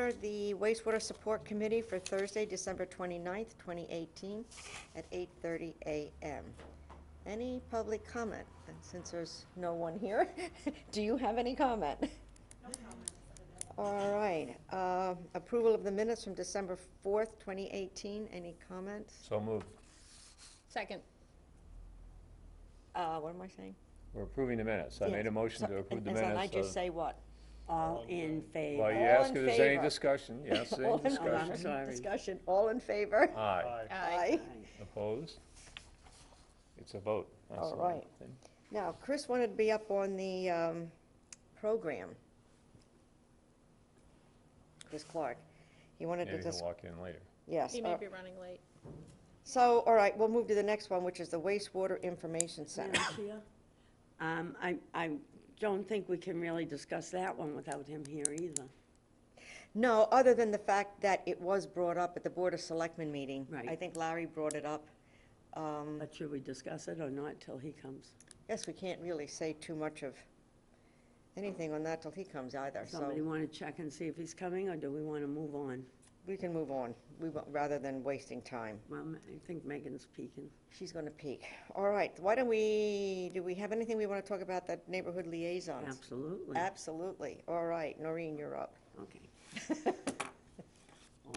for the Wastewater Support Committee for Thursday, December 29th, 2018, at 8:30 a.m. Any public comment? And since there's no one here, do you have any comment? No comments. All right. Approval of the minutes from December 4th, 2018. Any comments? So moved. Second. What am I saying? We're approving the minutes. I Yeah, made a motion so- to approve the and minutes. I just say what? All in favor? Well, you All ask in if there's any favor. discussion. Yes, All any in discussion. I'm sorry. Discussion. All in favor? Aye. Aye. Opposed? It's a vote. That's All the only right. thing. Now, Chris wanted to be up on the program. Chris Clark. He wanted to Maybe he'll just, walk in later. yes. He may be running late. So, all right, we'll move to the next one, which is the Wastewater Information Center. Madam Chair? I don't think we can really discuss that one without him here either. No, other than the fact that it was brought up at the Board of Selectmen meeting. Right. I think Larry brought it up. But should we discuss it or not till he comes? Guess we can't really say too much of anything on that till he comes either, Somebody so want to check and see if he's coming, or do we want to move on? we can move on, rather than wasting time. Well, I think Megan's peeking. She's gonna peek. All right, why don't do we have anything we want to talk about, the neighborhood liaisons? Absolutely. Absolutely. All right, Noreen, you're up. Okay.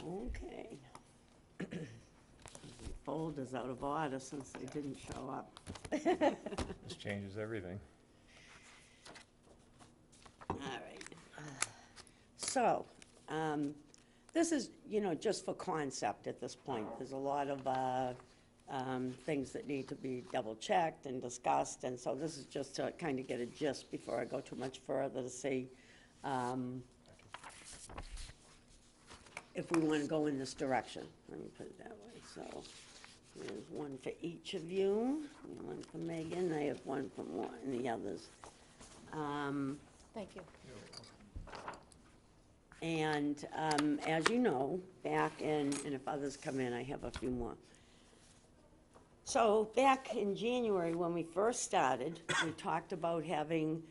Okay. The folder's out of order since they didn't show up. This changes everything. All right. So, this is, just for concept at this point. There's a lot of things that need to be double-checked and discussed, and so this is just to kind of get a gist before I go too much further to see if we want to go in this direction. Let me put it that way. So, there's one for each of you, and one for Megan. I have one for more and the others. Thank you. And as you know, back in, and if others come in, I have a few more. So back in January, when we first started, we talked about having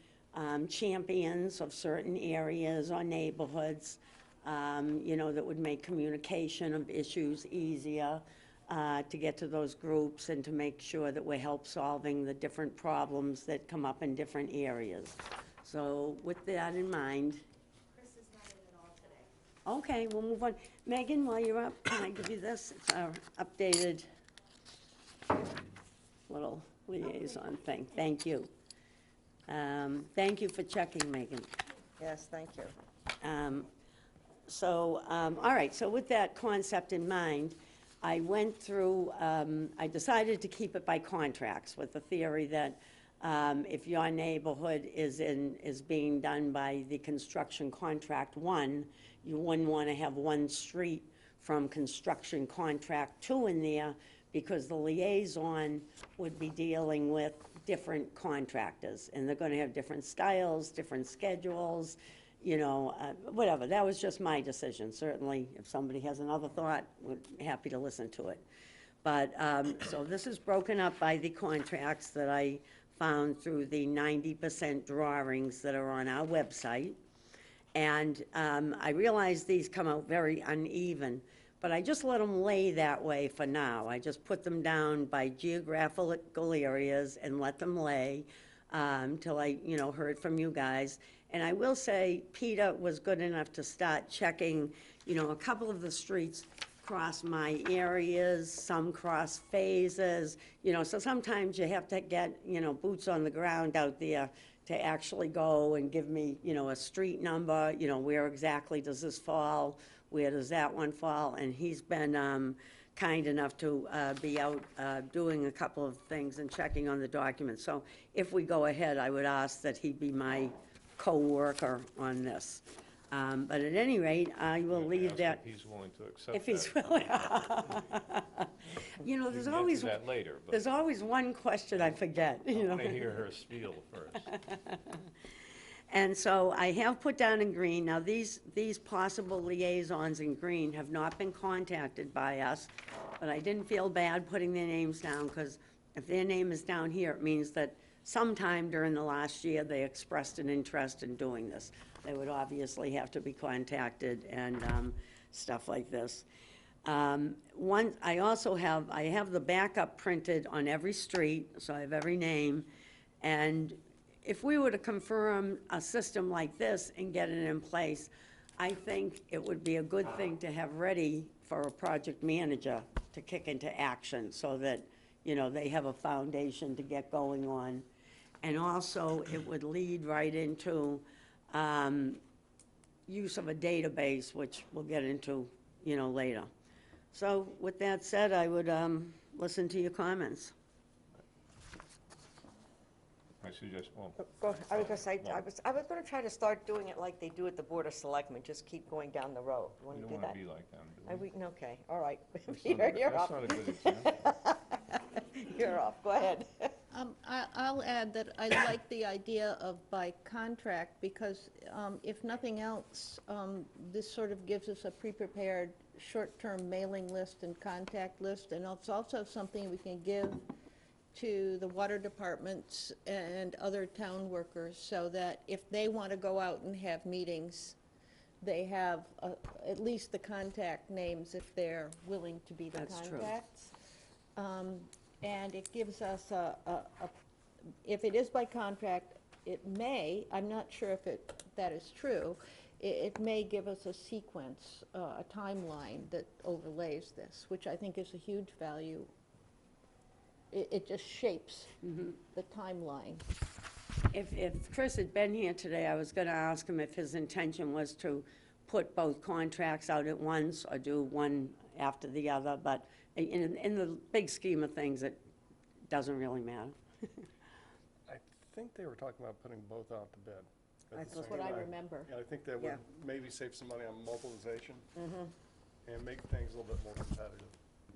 champions of certain areas or neighborhoods, that would make communication of issues easier to get to those groups and to make sure that we're help solving the different problems that come up in different areas. So with that in mind. Chris is not in at all today. Okay, we'll move on. Megan, while you're up, can I give you this? It's our updated little liaison thing. Thank you. Thank you for checking, Megan. Yes, thank you. All right, so with that concept in mind, I went through, I decided to keep it by contracts with the theory that if your neighborhood is being done by the construction contract one, you wouldn't want to have one street from construction contract two in there, because the liaison would be dealing with different contractors, and they're going to have different styles, different schedules, whatever. That was just my decision. Certainly, if somebody has another thought, we're happy to listen to it. But, so this is broken up by the contracts that I found through the 90% drawings that are on our website. And I realize these come out very uneven, but I just let them lay that way for now. I just put them down by geographical areas and let them lay till I, heard from you guys. And I will say, Peter was good enough to start checking, a couple of the streets cross my areas, some cross phases, so sometimes you have to get, boots on the ground out there to actually go and give me, a street number, where exactly does this fall, where does that one fall, and he's been kind enough to be out doing a couple of things and checking on the documents. So if we go ahead, I would ask that he be my co-worker on this. But at any rate, I will leave that. If he's willing to accept If he's that. willing. We There's can always, get to that later, but there's always one question I forget, I want to hear her spiel first. And so I have put down in green, now these possible liaisons in green have not been contacted by us, but I didn't feel bad putting their names down, because if their name is down here, it means that sometime during the last year, they expressed an interest in doing this. They would obviously have to be contacted and stuff like this. I have the backup printed on every street, so I have every name. And if we were to confirm a system like this and get it in place, I think it would be a good thing to have ready for a project manager to kick into action so that, you know, they have a foundation to get going on. And also, it would lead right into use of a database, which we'll get into, you know, later. So with that said, I would listen to your comments. I suggest, well, Go ahead. I was gonna say, Well- I was gonna try to start doing it like they do at the Board of Selectmen, just keep going down the road. You we wanna don't do want that? to be like them, do we? Okay, all right. That's You're not off. a good example. You're off, go ahead. I'll add that I like the idea of by contract, because if nothing else, this sort of gives us a pre-prepared short-term mailing list and contact list, and it's also something we can give to the water departments and other town workers, so that if they want to go out and have meetings, they have at least the contact names if they're willing to be the That's true. contacts. And it gives us if it is by contract, it may, I'm not sure if that is true, it may give us a sequence, a timeline that overlays this, which I think is a huge value. It just shapes the timeline. If Chris had been here today, I was gonna ask him if his intention was to put both contracts out at once or do one after the other, but in the big scheme of things, it doesn't really matter. I think they were talking about putting both out to bid. at That's the That's same what I time. remember. And I think that Yeah. would maybe save some money on mobilization and make things a little bit more competitive.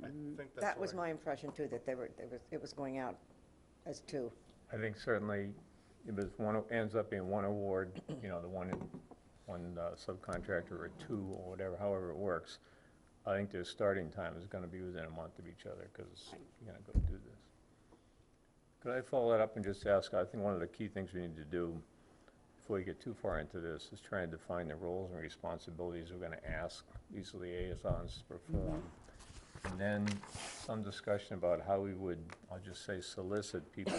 I think that's That was what I- my impression too, that it was going out as two. I think certainly if it's ends up being one award, you know, the one subcontractor or two or whatever, however it works, I think their starting time is gonna be within a month of each other, because you're gonna go do this. Could I follow that up and just ask, I think one of the key things we need to do before we get too far into this is try and define the roles and responsibilities we're gonna ask these liaisons to perform. And then some discussion about how we would, I'll just say, solicit people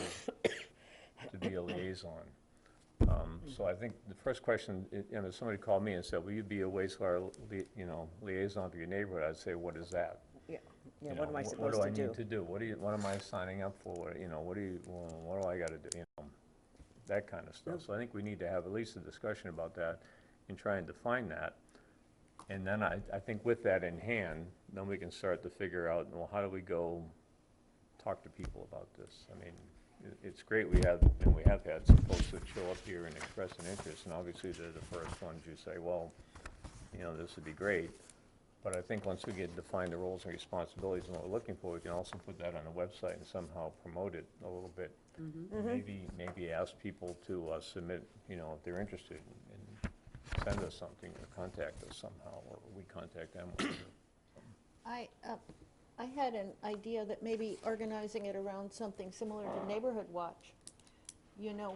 to be a liaison. So I think the first question, if somebody called me and said, will you be a wastewater, liaison for your neighborhood? I'd say, what is that? Yeah, You what know, am I What supposed do to I do? need to do? What am I signing up for? What do I gotta do, that kind of stuff. So I think we need to have at least a discussion about that and try and define that. And then I think with that in hand, then we can start to figure out, well, how do we go talk to people about this? I mean, it's great we have had some folks that show up here and express an interest, and obviously they're the first ones you say, well, this would be great. But I think once we define the roles and responsibilities and what we're looking for, we can also put that on the website and somehow promote it a little bit. Maybe ask people to submit, if they're interested, and send us something or contact us somehow, or we contact them. I had an idea that maybe organizing it around something similar to Neighborhood Watch,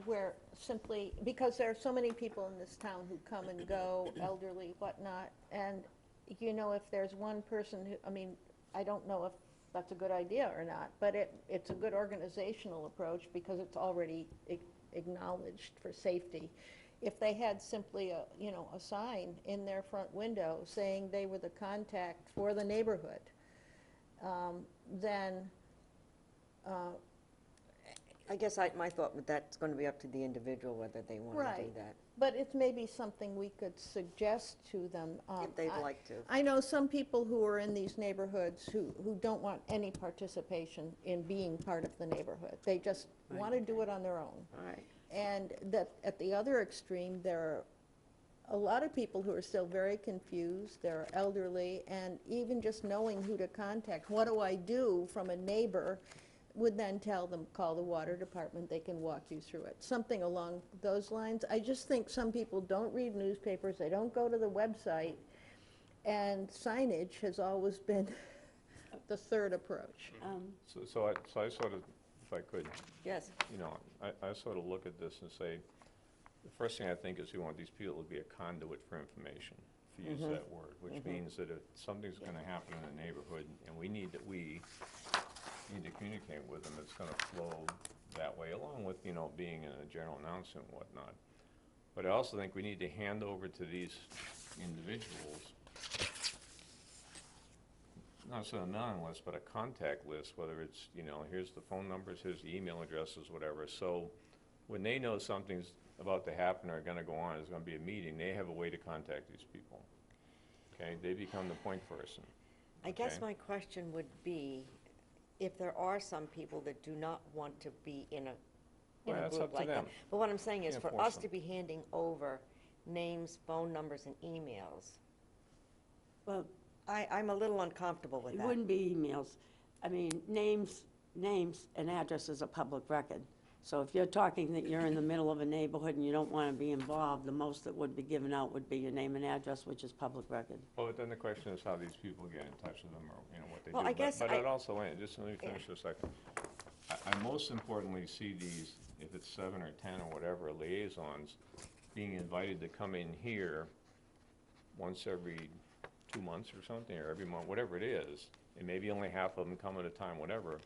where simply, because there are so many people in this town who come and go, elderly, whatnot, and, if there's one person who, I don't know if that's a good idea or not, but it's a good organizational approach because it's already acknowledged for safety. If they had simply a sign in their front window saying they were the contact for the neighborhood, then, I guess my thought was that's going to be up to the individual whether they want to do Right. that, but it's maybe something we could suggest to them. if they'd like to. I know some people who are in these neighborhoods who don't want any participation in being part of the neighborhood. They just want to do it on their own. All right. And that, at the other extreme, there are a lot of people who are still very confused, they're elderly, and even just knowing who to contact, what do I do from a neighbor, would then tell them, call the water department, they can walk you through it. Something along those lines. I just think some people don't read newspapers, they don't go to the website, and signage has always been the third approach. So I sort of if I could, Yes, you know, I sort of look at this and say, the first thing I think is we want these people to be a conduit for information, to use that word, which means that if something's gonna happen in the neighborhood, and we need to communicate with them, it's gonna flow that way, along with, you know, being in a general announcement and whatnot. But I also think we need to hand over to these individuals, not so a mailing list, but a contact list, whether it's, you know, here's the phone numbers, here's the email addresses, whatever. So when they know something's about to happen or gonna go on, there's gonna be a meeting, they have a way to contact these people. Okay, they become the point person. I guess Okay. my question would be, if there are some people that do not want to be in a Well, that's group up to like that. them. But what I'm saying is, Can't for force us them. to be handing over names, phone numbers, and emails, Well, I'm a little uncomfortable with it that. wouldn't be emails. I mean, names and addresses are public record. So if you're talking that you're in the middle of a neighborhood and you don't want to be involved, the most that would be given out would be your name and address, which is public record. Well, but then the question is how these people get in touch with them, or, you know, what they do. Well, I guess But I- I'd also, just let me finish for a second. I most importantly see these, if it's 7 or 10 or whatever, liaisons, being invited to come in here once every 2 months or something, or every month, whatever it is, and maybe only half of them come at a time, whatever,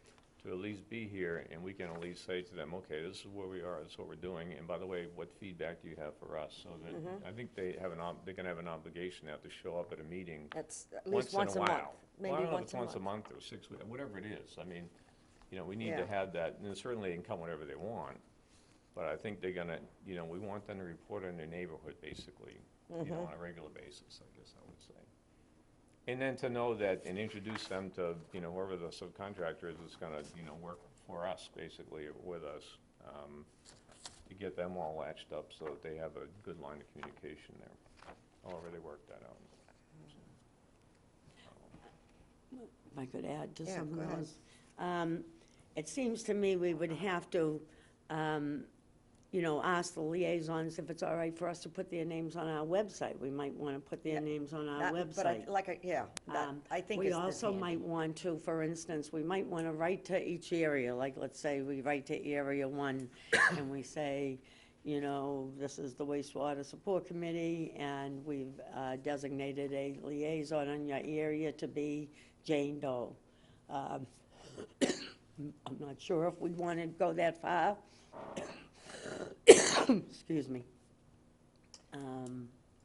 to at least be here, and we can at least say to them, okay, this is where we are, this is what we're doing, and by the way, what feedback do you have for us? So that, I think they have they can have an obligation to have to show up at a meeting That's at least once a while. month, Well, maybe I don't know if once it's a once a month. month or 6 weeks, whatever it is. I mean, you know, we need Yeah. to have that, and certainly they can come whenever they want, but I think they're gonna, you know, we want them to report on their neighborhood, basically, you know, on a regular basis, I guess I would say. And then to know that, and introduce them to, you know, whoever the subcontractor is that's gonna, you know, work for us, basically, or with us, to get them all latched up so that they have a good line of communication there, however they work that out. If I could add to Yeah, some go of ahead. those. It seems to me we would have to, you know, ask the liaisons if it's all right for us to put their names on our website. We might want to put their names on our But I, website. that, I think We is also handy. might want to, for instance, we might want to write to each area, like, let's say we write to Area 1, and we say, you know, this is the Wastewater Support Committee, and we've designated a liaison in your area to be Jane Doe. I'm not sure if we'd want to go that far. Excuse me.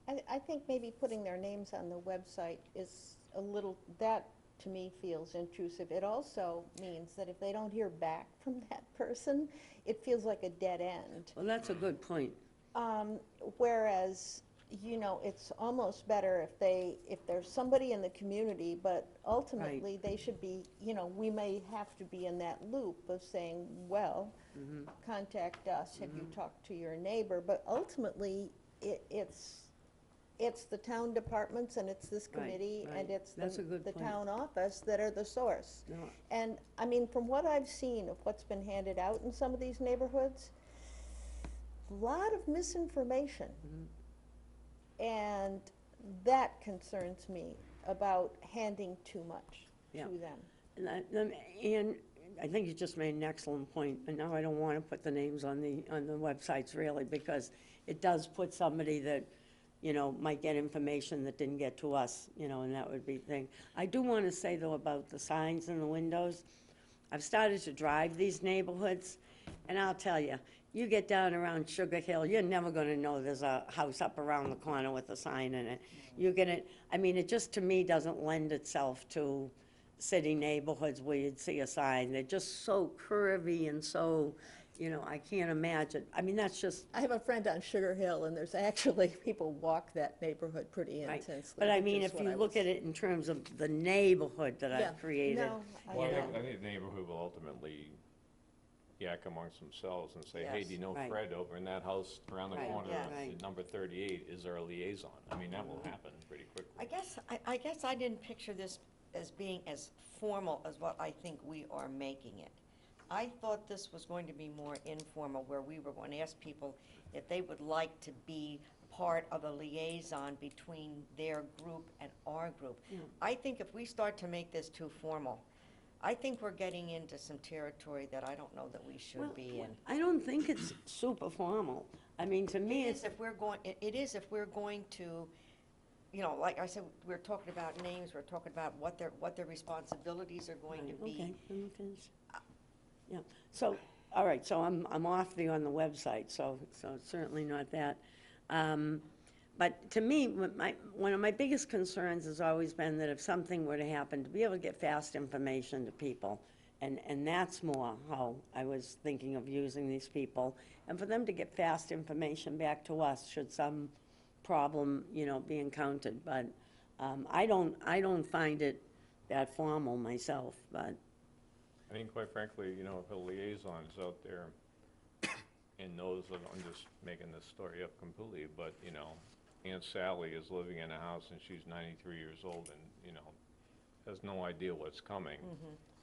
I think maybe putting their names on the website is a little, that to me feels intrusive. It also means that if they don't hear back from that person, it feels like a dead end. Well, that's a good point. Whereas, you know, it's almost better if there's somebody in the community, but ultimately they should be, you know, we may have to be in that loop of saying, well, contact us, have you talked to your neighbor? But ultimately, it's the town departments and it's this Right, committee and right. it's That's a good the point. town office that are the source. No. And, I mean, from what I've seen of what's been handed out in some of these neighborhoods, a lot of misinformation. And that concerns me about handing too much Yeah. to them. And I think you just made an excellent point, and now I don't want to put the names on the websites really, because it does put somebody that, you know, might get information that didn't get to us, you know, and that would be the thing. I do want to say though about the signs in the windows, I've started to drive these neighborhoods, and I'll tell you, you get down around Sugar Hill, you're never gonna know there's a house up around the corner with a sign in it. You're gonna, I mean, it just, to me, doesn't lend itself to city neighborhoods where you'd see a sign. They're just so curvy and so, you know, I can't imagine. I mean, that's just, I have a friend on Sugar Hill, and there's actually, people walk that neighborhood pretty right. intensely. But I which mean, is if what you I look was- at it in terms of the neighborhood that Yeah, I've created. no, Well, you know. I think the neighborhood will ultimately yak amongst themselves and say, hey, Yes. do you know Right. Fred over in that house around the Right, corner yeah. Right. at number 38 is our liaison? I mean, that will happen pretty quickly. I guess I didn't picture this as being as formal as what I think we are making it. I thought this was going to be more informal, where we were going to ask people if they would like to be part of a liaison between their group and our group. I think if we start to make this too formal, I think we're getting into some territory that I don't know that we should Well, be in. I don't think it's super formal. I mean, to me, It it's, is if we're going, it is if we're going to, you know, like I said, we're talking about names, we're talking about what their responsibilities are going to right, be. okay, let me finish. Yeah, so, all right, so I'm off on the website, so it's certainly not that. But to me, one of my biggest concerns has always been that if something were to happen, to be able to get fast information to people. And that's more how I was thinking of using these people. And for them to get fast information back to us should some problem, you know, be encountered. But I don't find it that formal myself, but, I mean, quite frankly, you know, if a liaison is out there and knows that, I'm just making this story up completely, but, you know, Aunt Sally is living in a house and she's 93 years old and, you know, has no idea what's coming,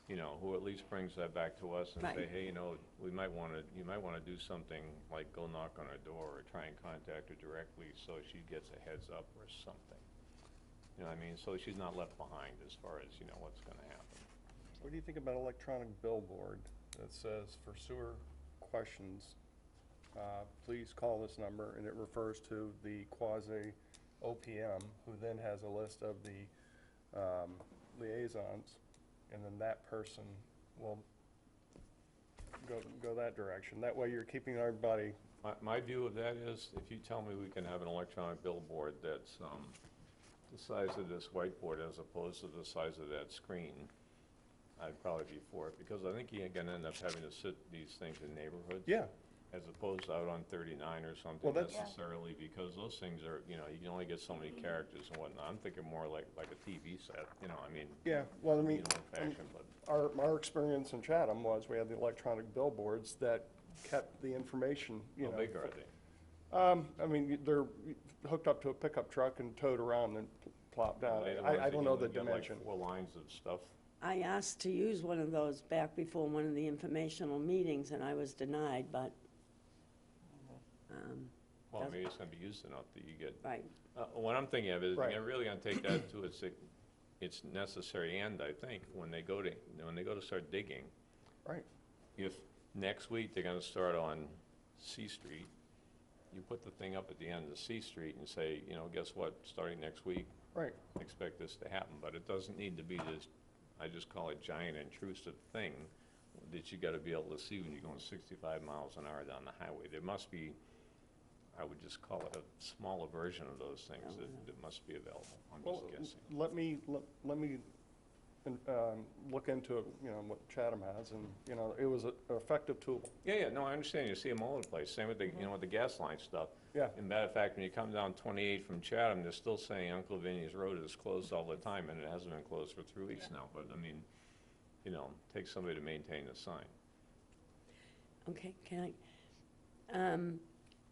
you know, who at least brings that back to us and say, Right. hey, you know, you might want to do something like go knock on her door or try and contact her directly so she gets a heads up or something. You know what I mean? So she's not left behind as far as, you know, what's going to happen. What do you think about electronic billboard that says for sewer questions, please call this number, and it refers to the quasi OPM, who then has a list of the liaisons, and then that person will go that direction. That way you're keeping everybody, My view of that is, if you tell me we can have an electronic billboard that's the size of this whiteboard as opposed to the size of that screen, I'd probably be for it, because I think you're gonna end up having to sit these things in neighborhoods. yeah, As opposed to out on 39 or something Well, that's- necessarily, because those things are, you know, you can only get so many characters and whatnot. I'm thinking more like a TV set, you know, I mean. yeah, well, I you mean, know, old-fashioned, but. our experience in Chatham was we had the electronic billboards that kept the information, you know. How big are they? I mean, they're hooked up to a pickup truck and towed around and plopped down. Are they the I ones that don't you know only the get, like, dimension. 4 lines of stuff. I asked to use one of those back before one of the informational meetings, and I was denied, but, Well, Does- maybe it's gonna be used enough that you get. right, What I'm thinking of is, Right. you're really gonna take that to its necessary end, I think, when they go to start digging. Right, If next week they're gonna start on C Street, you put the thing up at the end of C Street and say, you know, guess what, starting next week, right. expect this to happen, but it doesn't need to be this, I just call it giant intrusive thing that you gotta be able to see when you're going 65 miles an hour down the highway. There must be, I would just call it a smaller version of those things that must be available. I'm Well, just guessing. let me look into, you know, what Chatham has, and, you know, it was an effective tool. Yeah, no, I understand. You see them all over the place. Same with the, you know, with the gas line stuff. Yeah. And matter of fact, when you come down 28 from Chatham, they're still saying Uncle Vinny's Road is closed all the time, and it hasn't been closed for 3 weeks now. But, I mean, you know, take somebody to maintain the sign. okay, can I?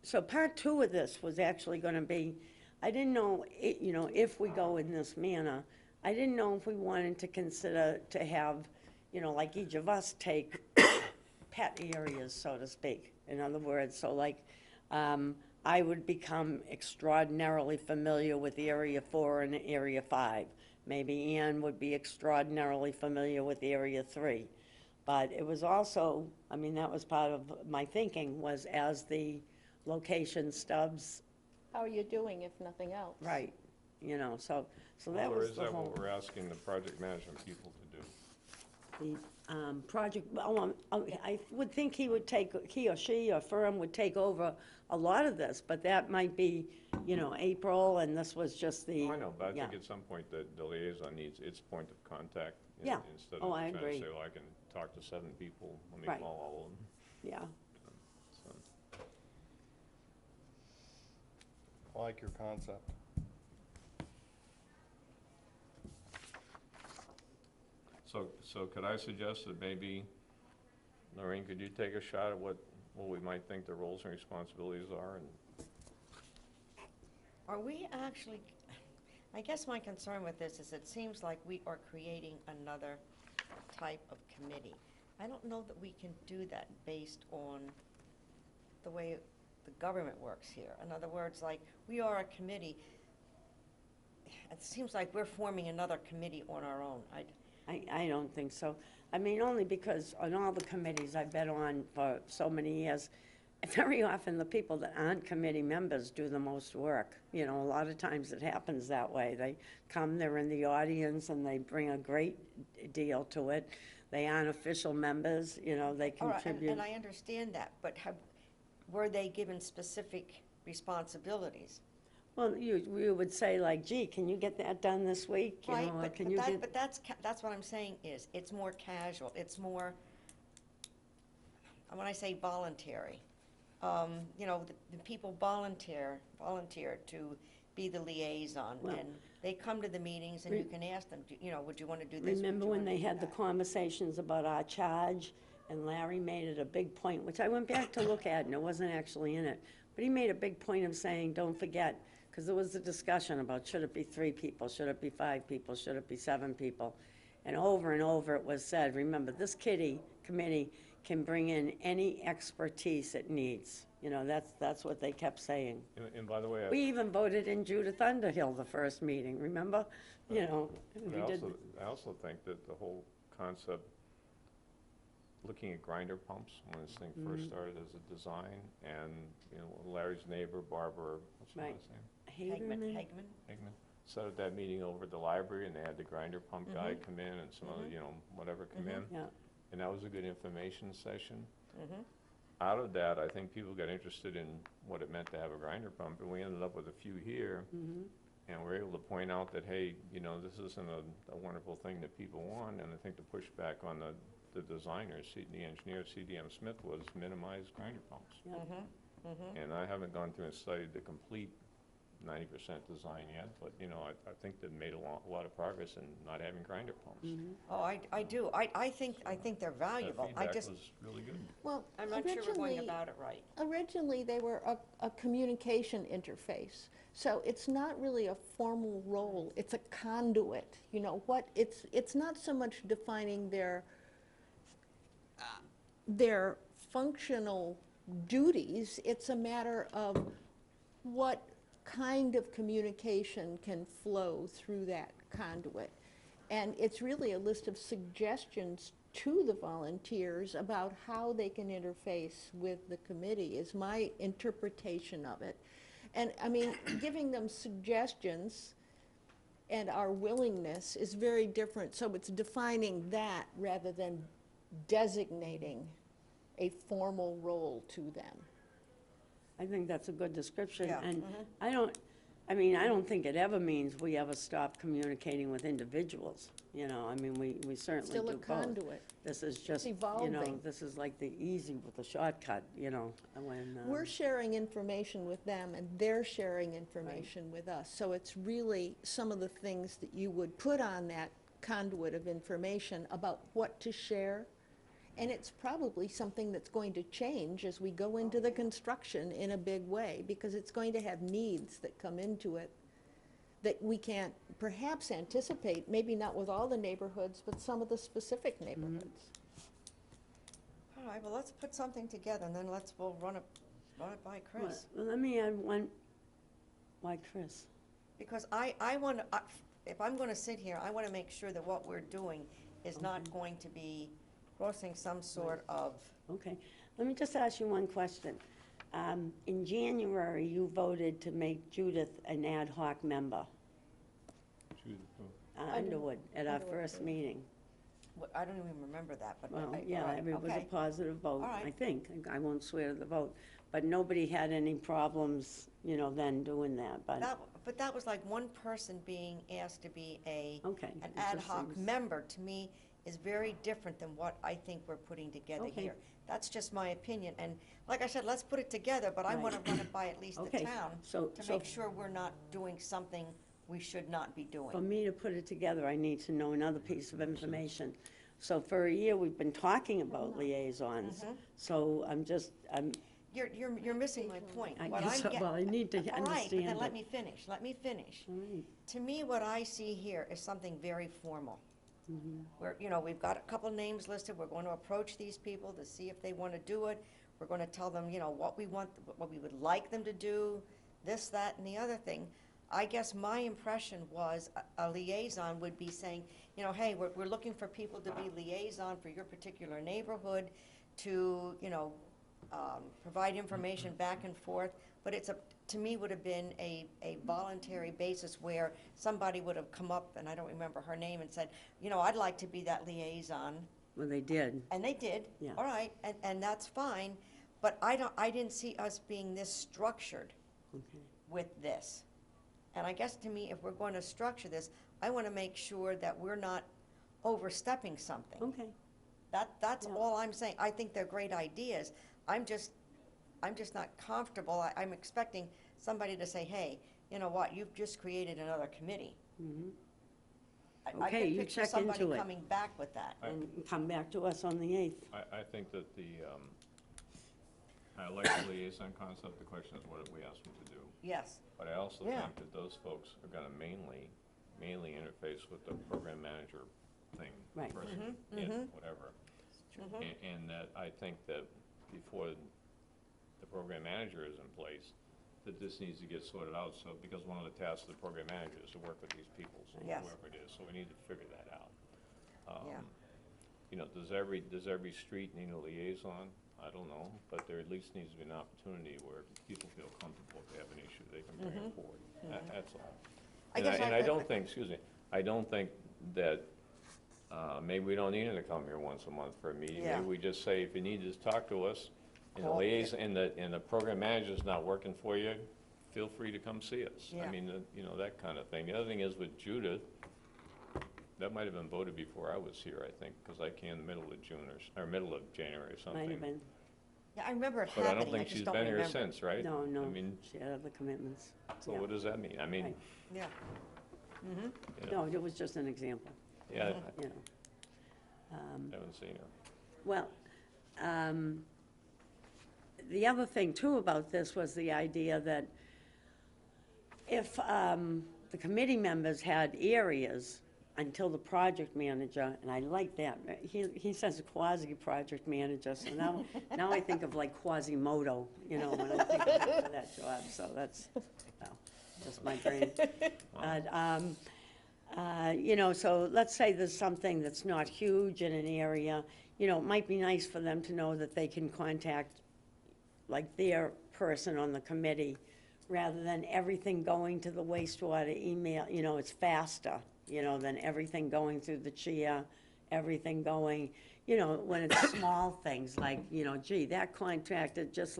So part 2 of this was actually gonna be, I didn't know, you know, if we go in this manner, I didn't know if we wanted to consider to have, you know, like each of us take pet areas, so to speak. In other words, so like, I would become extraordinarily familiar with Area 4 and Area 5. Maybe Ann would be extraordinarily familiar with Area 3. But it was also, I mean, that was part of my thinking, was as the location stubs, How are you doing, if nothing else? right, you know, so that Or was is the that whole. what we're asking the project management people to do? The project, I would think he or she or firm would take over a lot of this, but that might be, you know, April, and this was just the. Oh, I know, but I yeah. think at some point that the liaison needs its point of contact. you know, Yeah. Instead Oh, of I trying to agree. say, well, I can talk to 7 people, let me Right. call all of them. Yeah, So, I like your concept. So could I suggest that maybe, Noreen, could you take a shot at what we might think the roles and responsibilities are? And Are we actually, I guess my concern with this is it seems like we are creating another type of committee. I don't know that we can do that based on the way the government works here. In other words, like, we are a committee. It seems like we're forming another committee on our own. I don't think so. I mean, only because on all the committees I've been on for so many years, very often the people that aren't committee members do the most work. You know, a lot of times it happens that way. They come, they're in the audience, and they bring a great deal to it. They aren't official members, you know, they All right, contribute. and I understand that, but were they given specific responsibilities? Well, you would say like, gee, can you get that done this week? You Right, know, or but, can but you that, get? but that's what I'm saying is, it's more casual, it's more, when I say voluntary, you know, the people volunteer to be the liaison, Well, and they come to the meetings, and you can ask them, you know, would you want to do this? Would Remember you when wanna they do had the that? conversations about our charge, and Larry made it a big point, which I went back to look at, and it wasn't actually in it, but he made a big point of saying, don't forget, because there was a discussion about should it be 3 people, should it be 5 people, should it be 7 people? And over it was said, remember, this committee can bring in any expertise it needs. You know, that's what they kept saying. And by the way, We even voted in Judith Underhill the first meeting, remember? You know, we did. I also think that the whole concept, looking at grinder pumps, when this thing first started as a design, and, you know, Larry's neighbor, Barbara, what's her Right. last name? Hagerman? Hegman? Set up that meeting over at the library, and they had the grinder pump guy come in, and some other, you know, whatever come in. Yeah. And that was a good information session. Mm-hmm. Out of that, I think people got interested in what it meant to have a grinder pump, and we ended up with a few here. And we're able to point out that, hey, you know, this isn't a wonderful thing that people want, and I think the pushback on the designers, the engineer, CDM Smith, was minimize grinder pumps. And I haven't gone through and studied the complete 90% design yet, but, you know, I think they've made a lot of progress in not having grinder pumps. Oh, I do, I think they're That valuable, I feedback just, was really good. Well, I'm not sure we're going originally- about it right. Originally, they were a communication interface, so it's not really a formal role, it's a conduit, you know, it's not so much defining their functional duties, it's a matter of what kind of communication can flow through that conduit. And it's really a list of suggestions to the volunteers about how they can interface with the committee, is my interpretation of it. And, I mean, giving them suggestions and our willingness is very different, so it's defining that rather than designating a formal role to them. I think that's a good description, Yeah, and I don't think it ever means we ever stop communicating with individuals, you know, I mean, we certainly Still do a both. conduit. This is just, you know, evolving. this is like the easy with the shortcut, you know, when. We're sharing information with them, and they're sharing information with us. So it's really some of the things that you would put on that conduit of information about what to share. And it's probably something that's going to change as we go into the construction in a big way, because it's going to have needs that come into it that we can't perhaps anticipate, maybe not with all the neighborhoods, but some of the specific neighborhoods. All right, well, let's put something together, and then we'll run it by Chris. Well, let me add one, why Chris? Because I want to, if I'm going to sit here, I want to make sure that what we're doing is not going to be crossing some sort of, Okay, let me just ask you one question. In January, you voted to make Judith an ad hoc member, Underwood, at our first meeting. I don't even remember that, but. Well, all yeah, right, it was a okay. positive vote, All right. I think. I won't swear to the vote. But nobody had any problems, you know, then doing that, but, But that was like one person being asked to be okay. an it ad just hoc seems- member, to me, is very different than what I think we're putting together Okay. here. That's just my opinion, and like I said, let's put it together, but I Right. want to run it by at least the Okay, town so- to so- make sure we're not doing something we should not be For doing. me to put it together, I need to know another piece of information. So for a year, we've been talking about liaisons, so I'm, You're missing my point. I What guess, I'm get- well, I need to All right, but understand then let it. me finish, let me finish. All right. To me, what I see here is something very formal. Where, you know, we've got a couple names listed, we're going to approach these people to see if they want to do it. We're going to tell them, you know, what we want, what we would like them to do, this, that, and the other thing. I guess my impression was a liaison would be saying, you know, hey, we're looking for people to be liaison for your particular neighborhood to, you know, provide information back and forth. But it's to me, would have been a voluntary basis where somebody would have come up, and I don't remember her name, and said, you know, I'd like to be that liaison. Well, they did. And they did. Yeah. All right, and that's fine. But I didn't see us being this structured Okay. with this. And I guess to me, if we're going to structure this, I want to make sure that we're not overstepping something. Okay. That's Yeah. all I'm saying. I think they're great ideas. I'm just not comfortable. I'm expecting somebody to say, hey, you know what, you've just created another committee. I Okay, can you picture check into somebody it. coming back with that. And come back to us on the 8th. I think that I like the liaison concept, the question is what do we ask them to do? Yes, But I also Yeah. think that those folks are gonna mainly interface with the program manager thing. Right. Person, whatever. And that I think that before the program manager is in place, that this needs to get sorted out, so, because one of the tasks of the program manager is to work with these people, so Yes. whoever it is, so we need to figure that out. Yeah. You know, does every street need a liaison? I don't know, but there at least needs to be an opportunity where people feel comfortable if they have an issue, they can bring it forward. That's all. I And guess and I- I don't think, excuse me, I don't think that, maybe we don't need them to come here once a month for a meeting. Yeah. Maybe we just say, if you need to talk to us, and the Call- liaison, and the program manager's not working for you, feel free to come see us. I Yeah. mean, you know, that kind of thing. The other thing is with Judith, that might have been voted before I was here, I think, because I came in the middle of June or middle of January or something. Might have been. Yeah, I remember it But I happening, don't I think just she's don't been here remember. since, right? No, no. I mean, She had other commitments. so Yeah. what does that mean? I mean, Right. Yeah, you No, know, it was just an example, yeah, you know. I haven't seen her. Well, the other thing too about this was the idea that if the committee members had areas until the project manager, and I like that, he says quasi-project manager, so now I think of like Quasimodo, you know, when I think of him for that job, so that's, well, just my brain. But, you know, so let's say there's something that's not huge in an area, you know, it might be nice for them to know that they can contact, like, their person on the committee, rather than everything going to the wastewater email, you know, it's faster, you know, than everything going through the chair, everything going, you know, when it's small things, like, you know, gee, that contractor just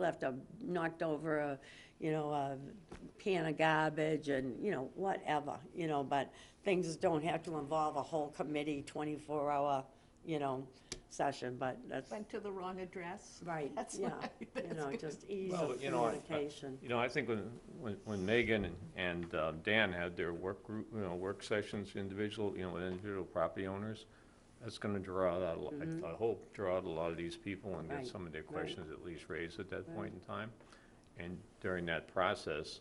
knocked over a, you know, a pan of garbage and, you know, whatever, you know, but things don't have to involve a whole committee, 24-hour, you know, session, but that's, Went to the wrong address. right, That's yeah, right, you that's know, good. just ease Well, of you know, communication. You know, I think when Megan and Dan had their work group, you know, work sessions, individual, you know, with individual property owners, that's gonna draw out, I hope, draw out a lot of these people and get Right, some of their right. questions at least raised at that point in time. And during that process,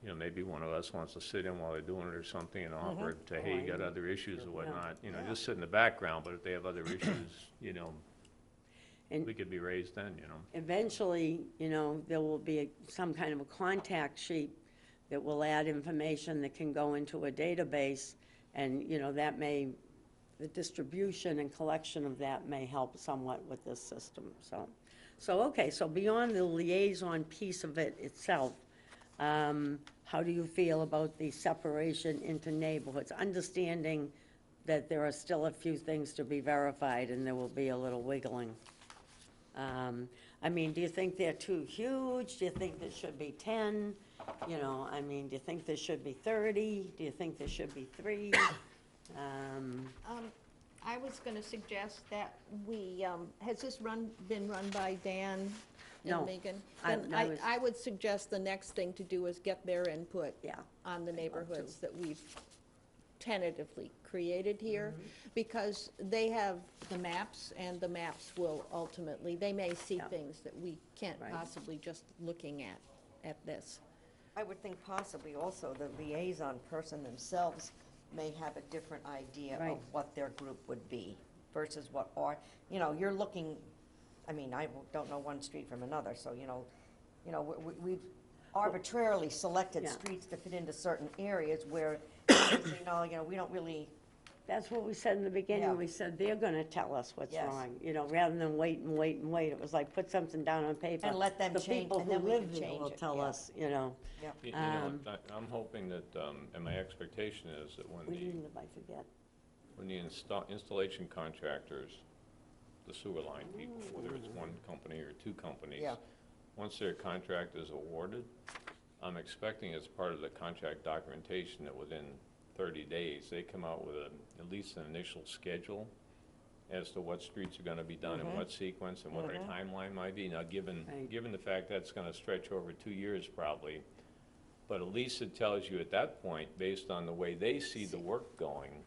you know, maybe one of us wants to sit in while they're doing it or something and offer to, hey, you got other issues or whatnot, you know, Yeah. just sit in the background, but if they have other issues, you know, And- we could be raised then, you know. Eventually, you know, there will be some kind of a contact sheet that will add information that can go into a database, and, you know, the distribution and collection of that may help somewhat with this system, so. So, okay, so beyond the liaison piece of it itself, how do you feel about the separation into neighborhoods? Understanding that there are still a few things to be verified and there will be a little wiggling. I mean, do you think they're too huge? Do you think there should be 10? You know, I mean, do you think there should be 30? Do you think there should be 3? I was gonna suggest that we, has this been run by Dan No. and Megan? I- Then I was- I would suggest the next thing to do is get their input Yeah. on the neighborhoods that we've tentatively created here, Mm-hmm. because they have the maps, and the maps will ultimately, they may see Yeah. things that we can't Right. possibly just looking at this. I would think possibly also the liaison person themselves may have a different idea Right. of what their group would be versus what our, you know, you're looking, I mean, I don't know one street from another, so, you know, we've, arbitrarily selected Yeah. streets to fit into certain areas where, you know, we don't really, That's what we said in the beginning. Yeah. We said, they're gonna tell us what's Yes. wrong, you know, rather than wait and wait and wait. It was like, put something down on paper. And let them change- The people and who then we live can there change will it, tell yeah. us, you know. yeah. You know, I'm hoping that, and my expectation is that What do you mean if I forget? when the installation contractors, the sewer line people, whether it's one company or two companies, Yeah. once their contract is awarded, I'm expecting as part of the contract documentation that within 30 days, they come out with at least an initial schedule as to what streets are gonna be done in what sequence and what their timeline might be. Now, Right. given the fact that's gonna stretch over 2 years probably, but at least it tells you at that point, based on the way they see the work going,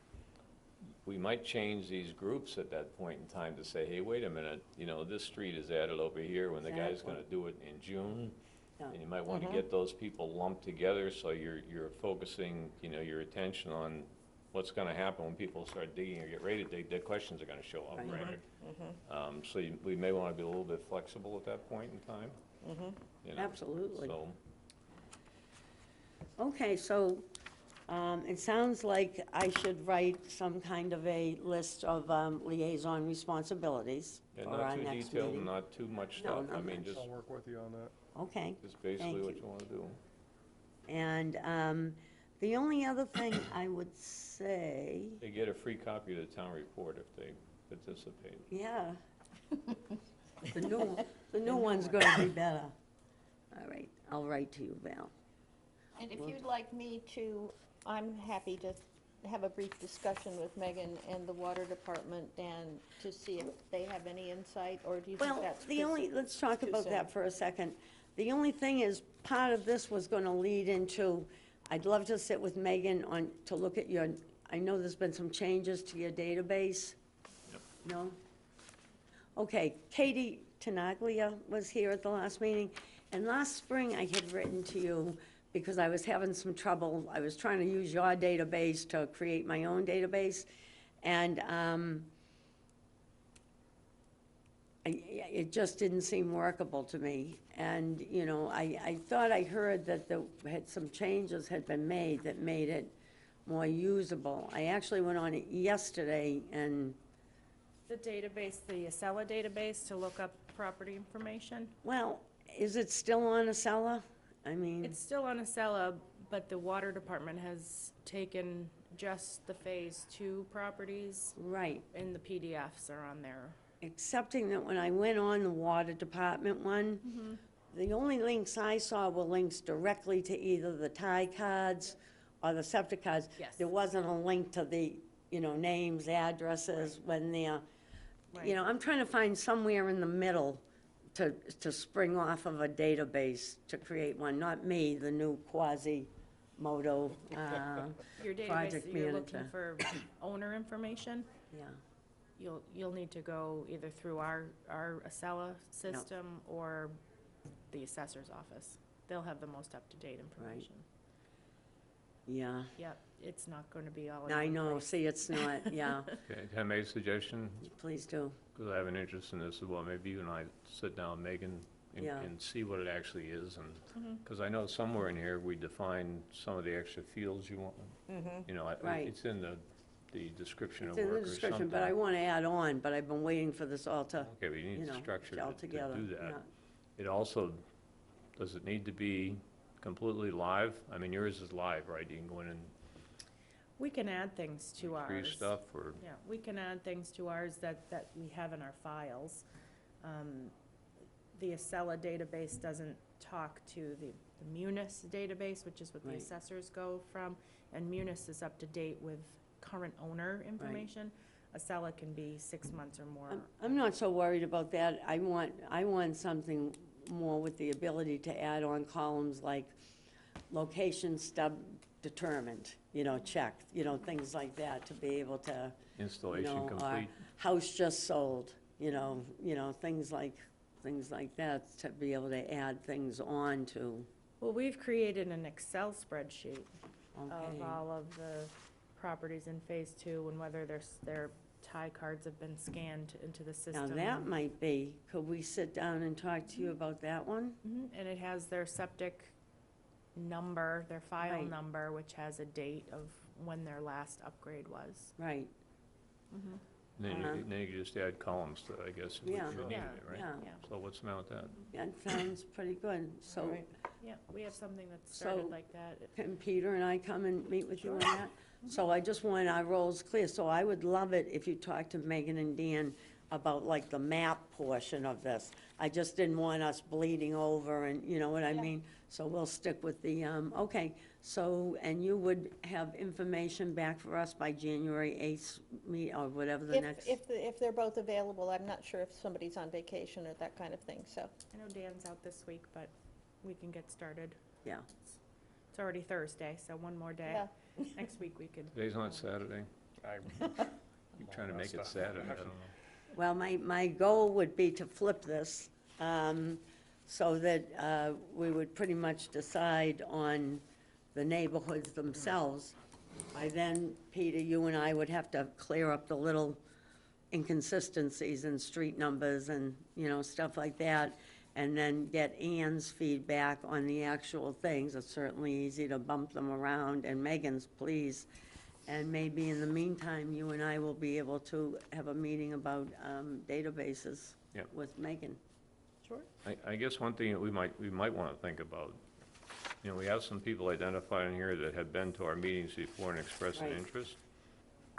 we might change these groups at that point in time to say, hey, wait a minute, you know, this street is added over here when the guy's Exactly. gonna do it in June. Yeah. And you might wanna get those people lumped together, so you're focusing, you know, your attention on what's gonna happen when people start digging or get ready to dig, their questions are gonna show up, Right. right? So we may wanna be a little bit flexible at that point in time. You know, Absolutely. So, Okay, so, it sounds like I should write some kind of a list of, liaison responsibilities and for not our too next detailed, meeting. not too much No, stuff, I not mean, much. just I'll work with you on that. Okay. basically Thank what you. you wanna do. And, the only other thing I would say, They get a free copy of the town report if they participate. yeah. The new one's gonna be better. All right, I'll write to you, Val. And if you'd like me to, I'm happy to have a brief discussion with Megan and the water department and to see if they have any insight, or do you think Well, that's let's talk too about soon? that for a second. The only thing is, part of this was gonna lead into, I'd love to sit with Megan to look at your, I know there's been some changes to your database. No? Okay, Katie Tenaglia was here at the last meeting, and last spring I had written to you because I was having some trouble. I was trying to use your database to create my own database, and it just didn't seem workable to me. And, you know, I thought I heard that some changes had been made that made it more usable. I actually went on it yesterday, and, The database, the Acela database to look up property information. well, is it still on Acela? I mean, It's still on Acela, but the water department has taken just the Phase 2 properties, right. and the PDFs are on there. Excepting that when I went on the water department one, the only links I saw were links directly to either the tie cards or the septic cards. Yes. There wasn't a link to the, you know, names, addresses, when they're, you know, I'm trying to find somewhere in the middle to spring off of a database to create one, not me, the new quasi-modo, Your database, project you're looking manager. for owner information, Yeah, you'll need to go either through our Acela system or the assessor's office. They'll have the most up-to-date information. yeah. Yep, it's not going to be all in I one know, place. see, it's not, yeah, Okay, can I make a suggestion? please do. Because I have an interest in this as well, maybe you and I sit down, Megan, Yeah. and see what it actually is, and, because I know somewhere in here, we define some of the extra fields you want. You know, Right. it's in the description of It's in the work or description, something. but I want to add on, but I've been waiting for this all to, Okay, we you need know, the structure gel to together. do yeah. that. It also, does it need to be completely live? I mean, yours is live, right? You can go in and We can add things to ours. increase stuff, or, Yeah, we can add things to ours that we have in our files. The Acela database doesn't talk to the Munis database, which is what the Right. assessors go from, and Munis is up to date with current owner information. Acela can be 6 months or more. I'm not so worried about that. I want something more with the ability to add on columns like location stub determined, you know, checked, you know, things like that, to be able to, you installation know, or complete. house just sold, you know, things like that, to be able to add things on to. Well, we've created an Excel spreadsheet of Okay. all of the properties in Phase 2 and whether their tie cards have been scanned into the Now, system. that might be, could we sit down and talk to you about that one? And it has their septic number, their file Right. number, which has a date of when their last upgrade was. Right, Then you just add columns to, I guess, if you Yeah. needed Yeah, it, right? yeah. Yeah, So what's the matter with that? that sounds pretty good. So Right. yeah, we have something that's So- started like that. can Peter and I come and meet with you on that? So I just want our roles clear, so I would love it if you talked to Megan and Dan about like the map portion of this. I just didn't want us bleeding over and, you know what I mean? So we'll stick with the, okay, so, and you would have information back for us by January 8th, or whatever the next. If they're both available, I'm not sure if somebody's on vacation or that kind of thing, so. I know Dan's out this week, but we can get started. Yeah, It's already Thursday, so one more day. Yeah. Next week we could. Today's not Saturday. You're trying to make it Saturday, I don't know. well, my goal would be to flip this, so that we would pretty much decide on the neighborhoods themselves. By then, Peter, you and I would have to clear up the little inconsistencies in street numbers and, you know, stuff like that, and then get Ann's feedback on the actual things. It's certainly easy to bump them around, and Megan's, please. And maybe in the meantime, you and I will be able to have a meeting about databases Yep. with Megan. Sure. I guess one thing that we might want to think about, you know, we have some people identified in here that have been to our meetings before and expressed an Right. interest.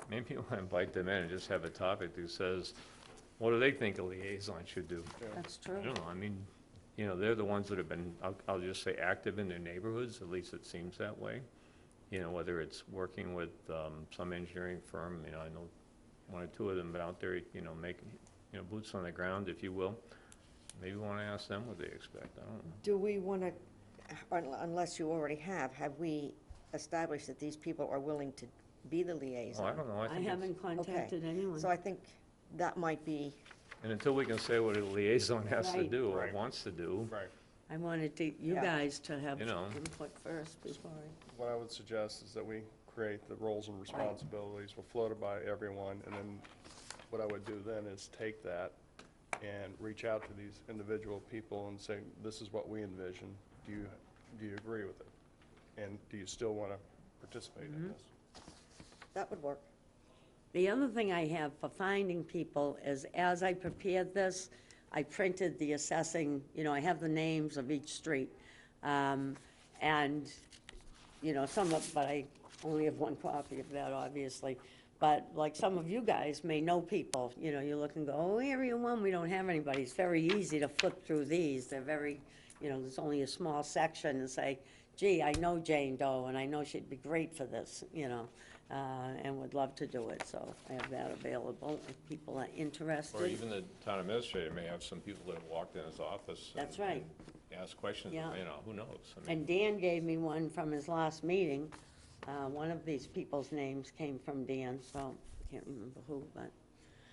Maybe you want to invite them in and just have a topic that says, what do they think a liaison should do? That's I true. don't know, I mean, you know, they're the ones that have been, I'll just say, active in their neighborhoods, at least it seems that way. You know, whether it's working with some engineering firm, you know, I know one or two of them been out there, you know, making, you know, boots on the ground, if you will. Maybe we want to ask them what they expect, I don't know. Do we want to, unless you already have we established that these people are willing to be the Oh, liaison? I don't know, I I think it's, haven't contacted anyone. So I think that might be, and until we can say what a liaison has to Right. do or Right. wants to do, Right. I wanted you Yeah. guys to have You know. input first before I. What I would suggest is that we create the roles and responsibilities, we'll float it by everyone, and then what I would do then is take that and reach out to these individual people and say, this is what we envision. Do you agree with it? And do you still want to participate in this? that would work. The other thing I have for finding people is, as I prepared this, I printed the assessing, you know, I have the names of each street. And, you know, but I only have one copy of that, obviously. But like some of you guys may know people, you know, you look and go, oh, Area 1, we don't have anybody. It's very easy to flip through these. They're very, you know, there's only a small section and say, gee, I know Jane Doe, and I know she'd be great for this, you know, and would love to do it. So I have that available if people are interested. or even the town administrator may have some people that have walked in his office. That's and- right. and Ask questions, you Yeah. know, who knows? I mean, And Dan gave me one from his last meeting. One of these people's names came from Dan, so I can't remember who, but.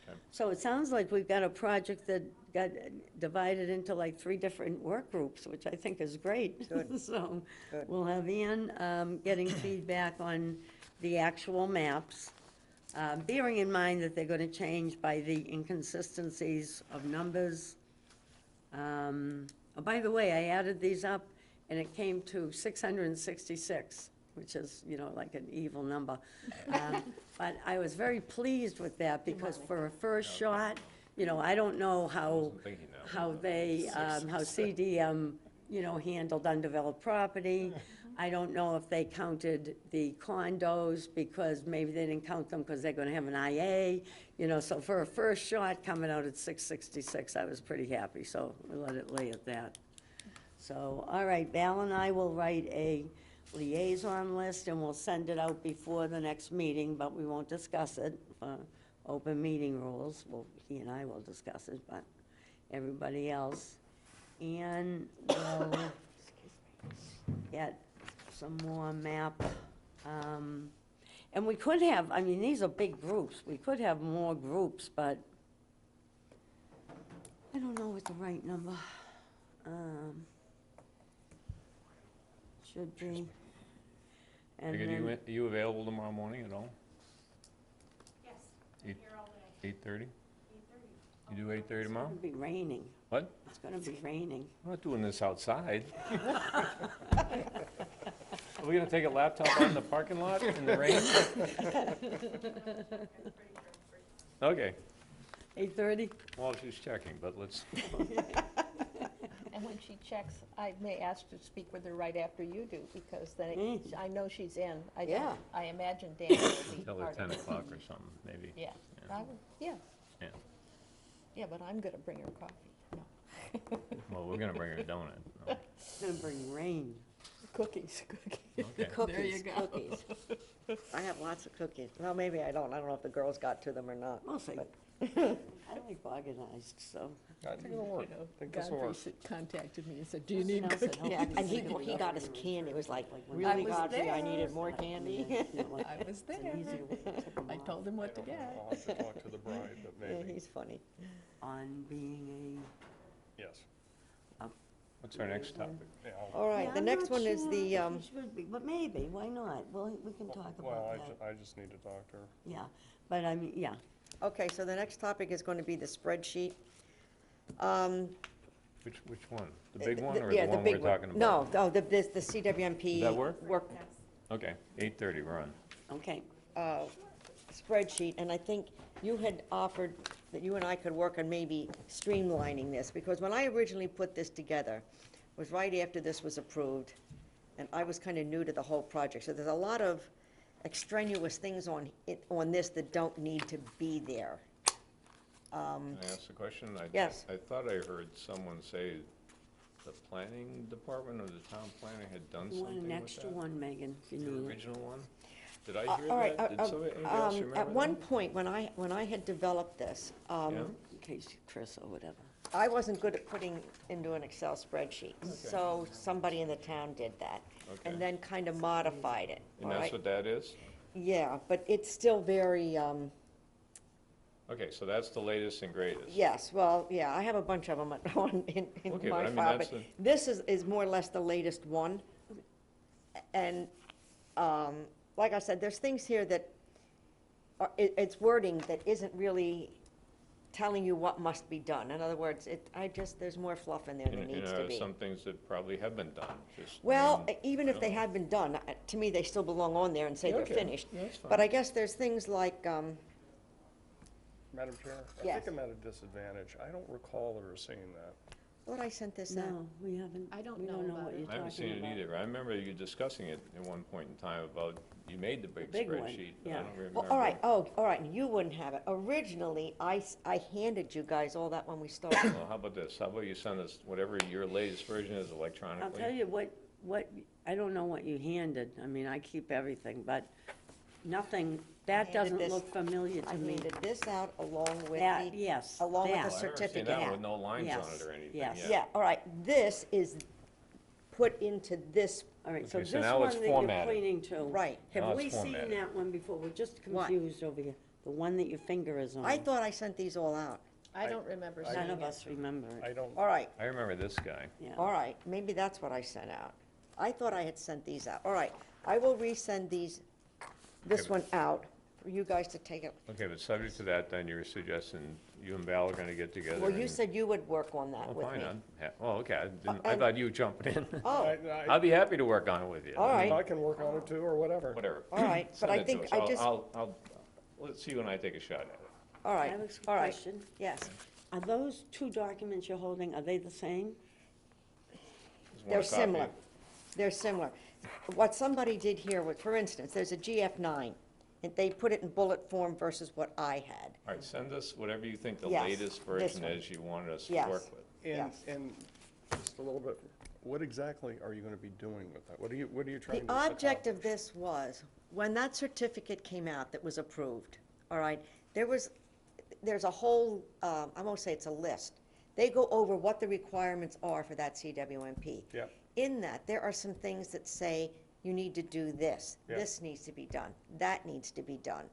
Okay. So it sounds like we've got a project that got divided into like 3 different work groups, which I think is great. Good. So Good. we'll have Ian getting feedback on the actual maps, bearing in mind that they're gonna change by the inconsistencies of numbers. Oh, by the way, I added these up, and it came to 666, which is, you know, like an evil number. But I was very pleased with that, because for a first shot, you know, I don't know how, wasn't thinking that. how they, how CDM, you know, handled undeveloped property. I don't know if they counted the condos, because maybe they didn't count them because they're gonna have an IA, you know, so for a first shot coming out at 666, I was pretty happy, so we let it lay at that. So, all right, Val and I will write a liaison list, and we'll send it out before the next meeting, but we won't discuss it for open meeting rules. Well, he and I will discuss it, but everybody else. And we'll get some more map. And we could have, I mean, these are big groups. We could have more groups, but I don't know what the right number should be. And Megan, then, are you available tomorrow morning at all? Yes, Eight- here all day, 8:30? 8:30. You do 8:30 tomorrow? It'll be raining. What? It's gonna be raining. I'm not doing this outside. Are we gonna take a laptop out in the parking lot in the rain? Okay, 8:30? well, she's checking, but let's, And when she checks, I may ask to speak with her right after you do, because then I know she's in. Yeah. I imagine Dan will be tell her part 10 of it. o'clock or something, maybe. Yeah, I will, yeah, Yeah. yeah, but I'm gonna bring her coffee. No. Well, we're gonna bring her a donut. No. It's gonna bring rain. Cookies, cookies. Okay. Cookies, go. cookies. I have lots of cookies. Well, maybe I don't. I don't know if the girls got to them or not. We'll see. but- I like organized, so. I think it'll work. I think this will Godfrey work. contacted me and said, do Someone you need else said, cookies? "Oh, Yeah, please and he, send it he up." got his candy. It was like, when really, was Godfrey, I there. needed more candy. Yeah, you know, like, I was it's an there. easier way to tip 'em I off. told him what to I don't know. get. I'll have to talk to the bride, but Yeah, maybe, he's funny. On being yes. What's our next topic? Yeah, a. All right, Yeah, the I'm next not one is sure the, if she should be, but maybe, why not? Well, we can talk well, about that. I just need to talk to her. Yeah, but I mean, yeah. okay, so the next topic is going to be the spreadsheet. Which one? The big one or Yeah, the one we're big one. talking about? No, the CWMP. Does that work? Work, Okay, 8:30, we're on. Okay, spreadsheet, and I think you had offered that you and I could work on maybe streamlining this, because when I originally put this together, was right after this was approved, and I was kind of new to the whole project, so there's a lot of extraneous things on it, on this that don't need to be there. Can I ask a question? Yes. I thought I heard someone say the planning department or the town planner had done you want something an with that? extra one, Megan, if you The need it. original one? Did I hear All right, that? Did somebody, anybody else remember at one that? point, when I had developed this, Yeah? In case Chris or whatever. I wasn't good at putting into an Excel spreadsheet, so somebody in the town did that, Okay. and then kind of modified it, all And that's right? what that is? Yeah, but it's still very, Okay, so that's the latest and greatest? yes, well, yeah, I have a bunch of them in Okay, my but I mean, file, that's but the- this is more or less the latest one. And, like I said, there's things here that are, it's wording that isn't really telling you what must be done. In other words, there's more fluff in there than And needs to be. some things that probably have been done, just. Well, I mean, even if they know. have been done, to me, they still belong on there and say they're Okay, finished. that's fine. But I guess there's things like, Madam Chair, I Yes. think I'm at a disadvantage. I don't recall her saying that. what I sent this out. No, we haven't, I don't we know don't know about what it. you're I haven't talking seen about. it either. I remember you discussing it at one point in time about, you made the big big one, spreadsheet, but I yeah. don't remember. Well, all right, all right, you wouldn't have it. Originally, I handed you guys all that when we started. Well, how about this? How about you send us whatever your latest version is electronically? I'll tell you what, I don't know what you handed. I mean, I keep everything, but nothing, that handed doesn't this- look familiar I to me. handed this out along with That, the, yes, along with that. the Oh, I remember seeing certificate. that one Yeah. with no lines on Yes, it or anything, yes. yeah. Yeah, all right, this is put into this, All right, so Okay, this so now one it's that you're formatted. pointing to. Right. Now Have it's we seen formatted. that one before? We're just What? confused over here. The one that your finger is on. I thought I sent these all out. I don't remember seeing None of it. us remember I it, don't, All right, I remember this guy. yeah. all right, maybe that's what I sent out. I thought I had sent these out. All right, I will resend this Okay, one out for you guys to take it. Okay, but subject to that, then you're suggesting you and Val are gonna get together Well, you and- said you would work on that Oh, with fine, me. oh, okay, I and- thought you were jumping in. Oh, I'll be happy to work on it with you. All right. I can work on it too, or whatever. Whatever. all right, but Send I it to think us. I just, all Let's see when I take a shot at it. right, I have a all right, question. yes. Are those two documents you're holding, are they the same? There's one They're copy. similar. They're similar. What somebody did here was, for instance, there's a GF9, and they put it in bullet form versus what I had. All right, send us whatever you think the Yes, latest this version one. is you wanted us to Yes. work with. And, Yes. and just a little bit, what exactly are you gonna be doing with that? What are you trying The to object of accomplish? this was, when that certificate came out that was approved, all right, there's a whole, I won't say it's a list. They go over what the requirements are for that CWMP. Yep. In that, there are some things that say, you need to do this, Yep. this needs to be done, that needs to be done.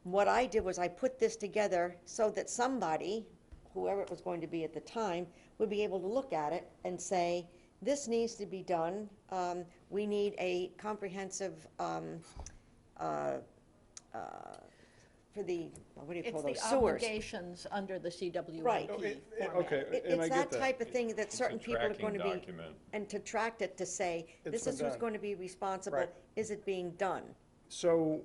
What I did was I put this together so that somebody, whoever it was going to be at the time, would be able to look at it and say, this needs to be done. We need a comprehensive for the, what do you It's call the those, sewers. obligations under the CWIP Right. format. Okay, and I It's get that that. type of thing that It's a certain people are tracking going to be, document. and to track it, to say, It's this been is who's done. going to be responsible, Right. is it being done? So,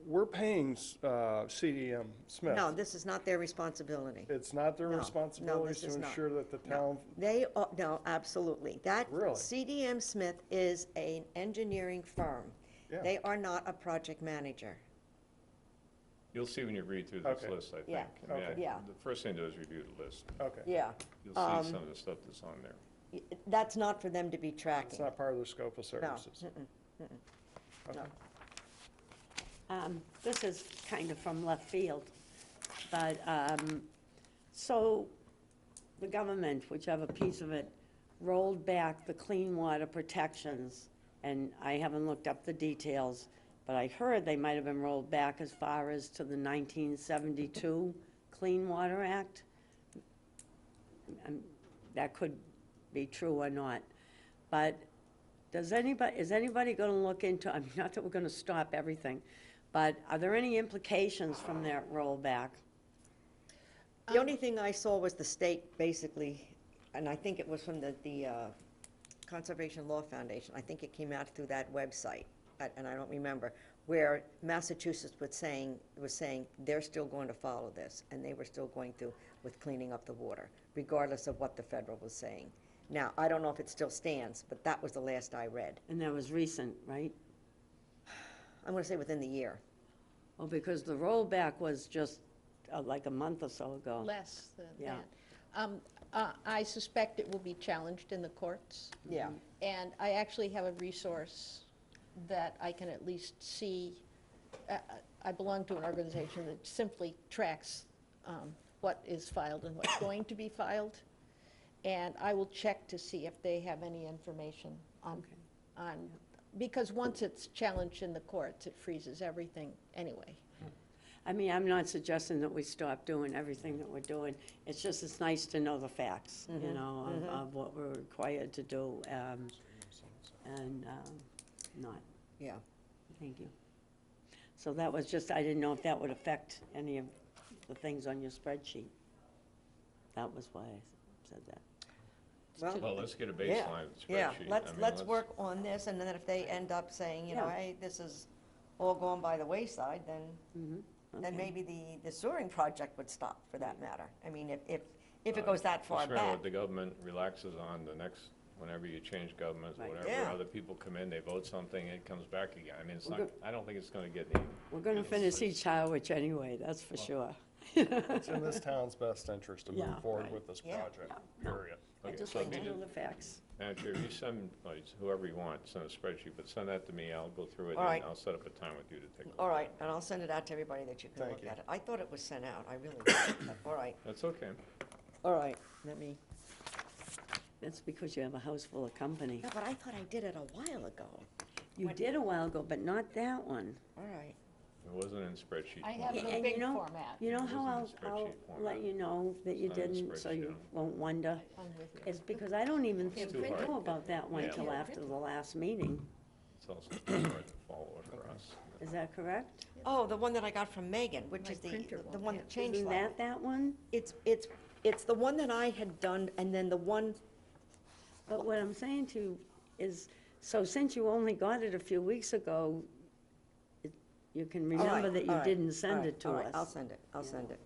we're paying CDM Smith. No, this is not their responsibility. It's not their No, no, responsibility this to is not. ensure that the No. town, They, no, absolutely. That, Really? CDM Smith is an engineering firm. Yeah. They are not a project manager. You'll see when you read through this Okay. list, I think. Yeah. I mean, Okay. Yeah. The first thing to do is review the list. okay. Yeah. You'll see some of the stuff that's on there. That's not for them to be It's tracking. not part of their scope of No. services. Okay. This is kind of from left field, but, so the government, whichever piece of it, rolled back the clean water protections, and I haven't looked up the details, but I heard they might have been rolled back as far as to the 1972 Clean Water Act. That could be true or not, but is anybody gonna look into, I mean, not that we're gonna stop everything, but are there any implications from that rollback? The only thing I saw was the state basically, and I think it was from the Conservation Law Foundation, I think it came out through that website, and I don't remember, where Massachusetts was saying they're still going to follow this, and they were still going to with cleaning up the water, regardless of what the federal was saying. Now, I don't know if it still stands, but that was the last I read. And that was recent, right? I'm gonna say within the year. Well, because the rollback was just like a month or so ago. Less than Yeah. that. I suspect it will be challenged in the courts. Yeah. And I actually have a resource that I can at least see. I belong to an organization that simply tracks what is filed and what's going to be filed. And I will check to see if they have any information on, because once it's challenged in the courts, it freezes everything anyway. I mean, I'm not suggesting that we stop doing everything that we're doing. It's just, it's nice to know the facts, you know, of what we're required to do, and not. Yeah. Thank you. So that was just, I didn't know if that would affect any of the things on your spreadsheet. That was why I said that. Well, let's get a Yeah, baseline yeah, spreadsheet. let's, I mean, let's work on this, and then if they end up saying, you know, Yeah. hey, this is all going by the wayside, then, then Okay. maybe the sewering project would stop, for that matter. I mean, if it goes that far Just remember back. what the government relaxes on the next, whenever you change governments, Right. whatever, Yeah. other people come in, they vote something, it comes back again. I mean, it's We're not, I don't think it's gonna get any. We're gonna finish each Harwich anyway, that's for sure. It's in this town's best interest to Yeah, move forward right. with this Yeah. project, Yeah. period. I Okay, just so like to if you know the facts. Madam Chair, you send, whoever you want, send a spreadsheet, but send that to me, I'll go through it, All right. and I'll set up a time with you to take a look. All right, and I'll send it out to everybody that you can Thank look you. at it. I thought it was sent out, I really did. All right, That's okay. all right, let me, That's because you have a house full of company. no, but I thought I did it a while ago. You did a while ago, but not that one. All right, It wasn't in spreadsheet I form. have And the you big know- format. You know It how was in the I'll spreadsheet format. let you know that you It's not in the didn't, so spreadsheet, you no. won't wonder? I'm with you. It's because I don't even think too we hard. knew about that one Yeah. till after the last meeting. It's also too hard to follow for us. Is that correct? oh, the one that I got from Megan, which My is printer the won't one have that changed Isn't like. that one? It's the one that I had done, and then the one, But what I'm saying to you is, so since you only got it a few weeks ago, you can all right, remember that you all right, didn't all send right, it to all right, I'll us. send it, I'll send it.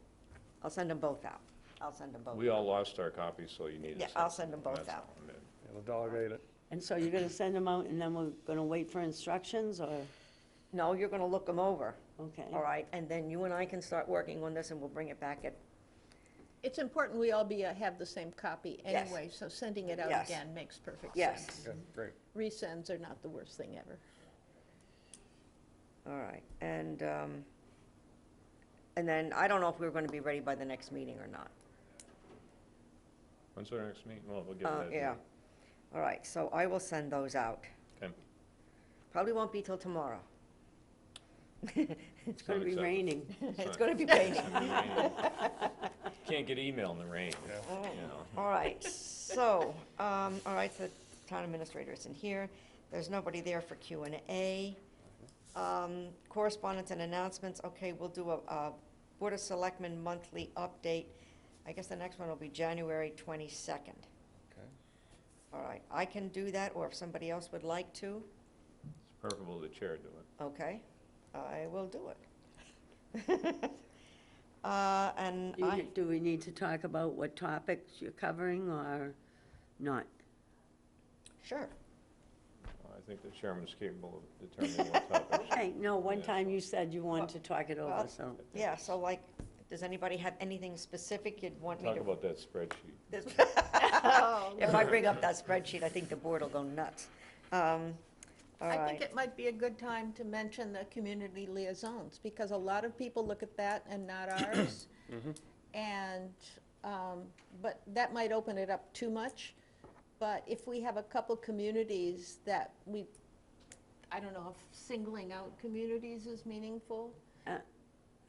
I'll send them both out. I'll send them both. We all lost our copies, so you need to. Yeah, I'll send them both out. I mean, It'll delegate it. And so you're gonna send them out and then we're gonna wait for instructions, or, No, you're gonna look them over, okay? all right? And then you and I can start working on this, and we'll bring it back at, It's important we all have the same copy Yes. anyway, so sending it out Yes. again makes perfect Yes. sense. Okay, great. Resends are not the worst thing ever. all right. And then, I don't know if we're gonna be ready by the next meeting or not. When's our next meeting? Well, we'll get that. Yeah. All right, so I will send those out. Okay. Probably won't be till tomorrow. It's gonna be raining. It's gonna be raining. Can't get email in the rain, you know. All right, so, the town administrator isn't here. There's nobody there for Q&A. Correspondence and announcements, okay, we'll do a Board of Selectmen monthly update. I guess the next one will be January 22nd. Okay. All right, I can do that, or if somebody else would like to, It's preferable the chair do it. okay, I will do it. And I, Do we need to talk about what topics you're covering or not? sure. I think the chairman's capable of determining what topics. Okay, no, one Yeah, time you said you wanted to talk it over, Well, so. Yeah, so like, does anybody have anything specific you'd want me Talk to? about that spreadsheet. If I bring up that spreadsheet, I think the board will go nuts. All I think right, it might be a good time to mention the community liaisons, because a lot of people look at that and not ours. And, but that might open it up too much. But if we have a couple communities that we, I don't know if singling out communities is meaningful.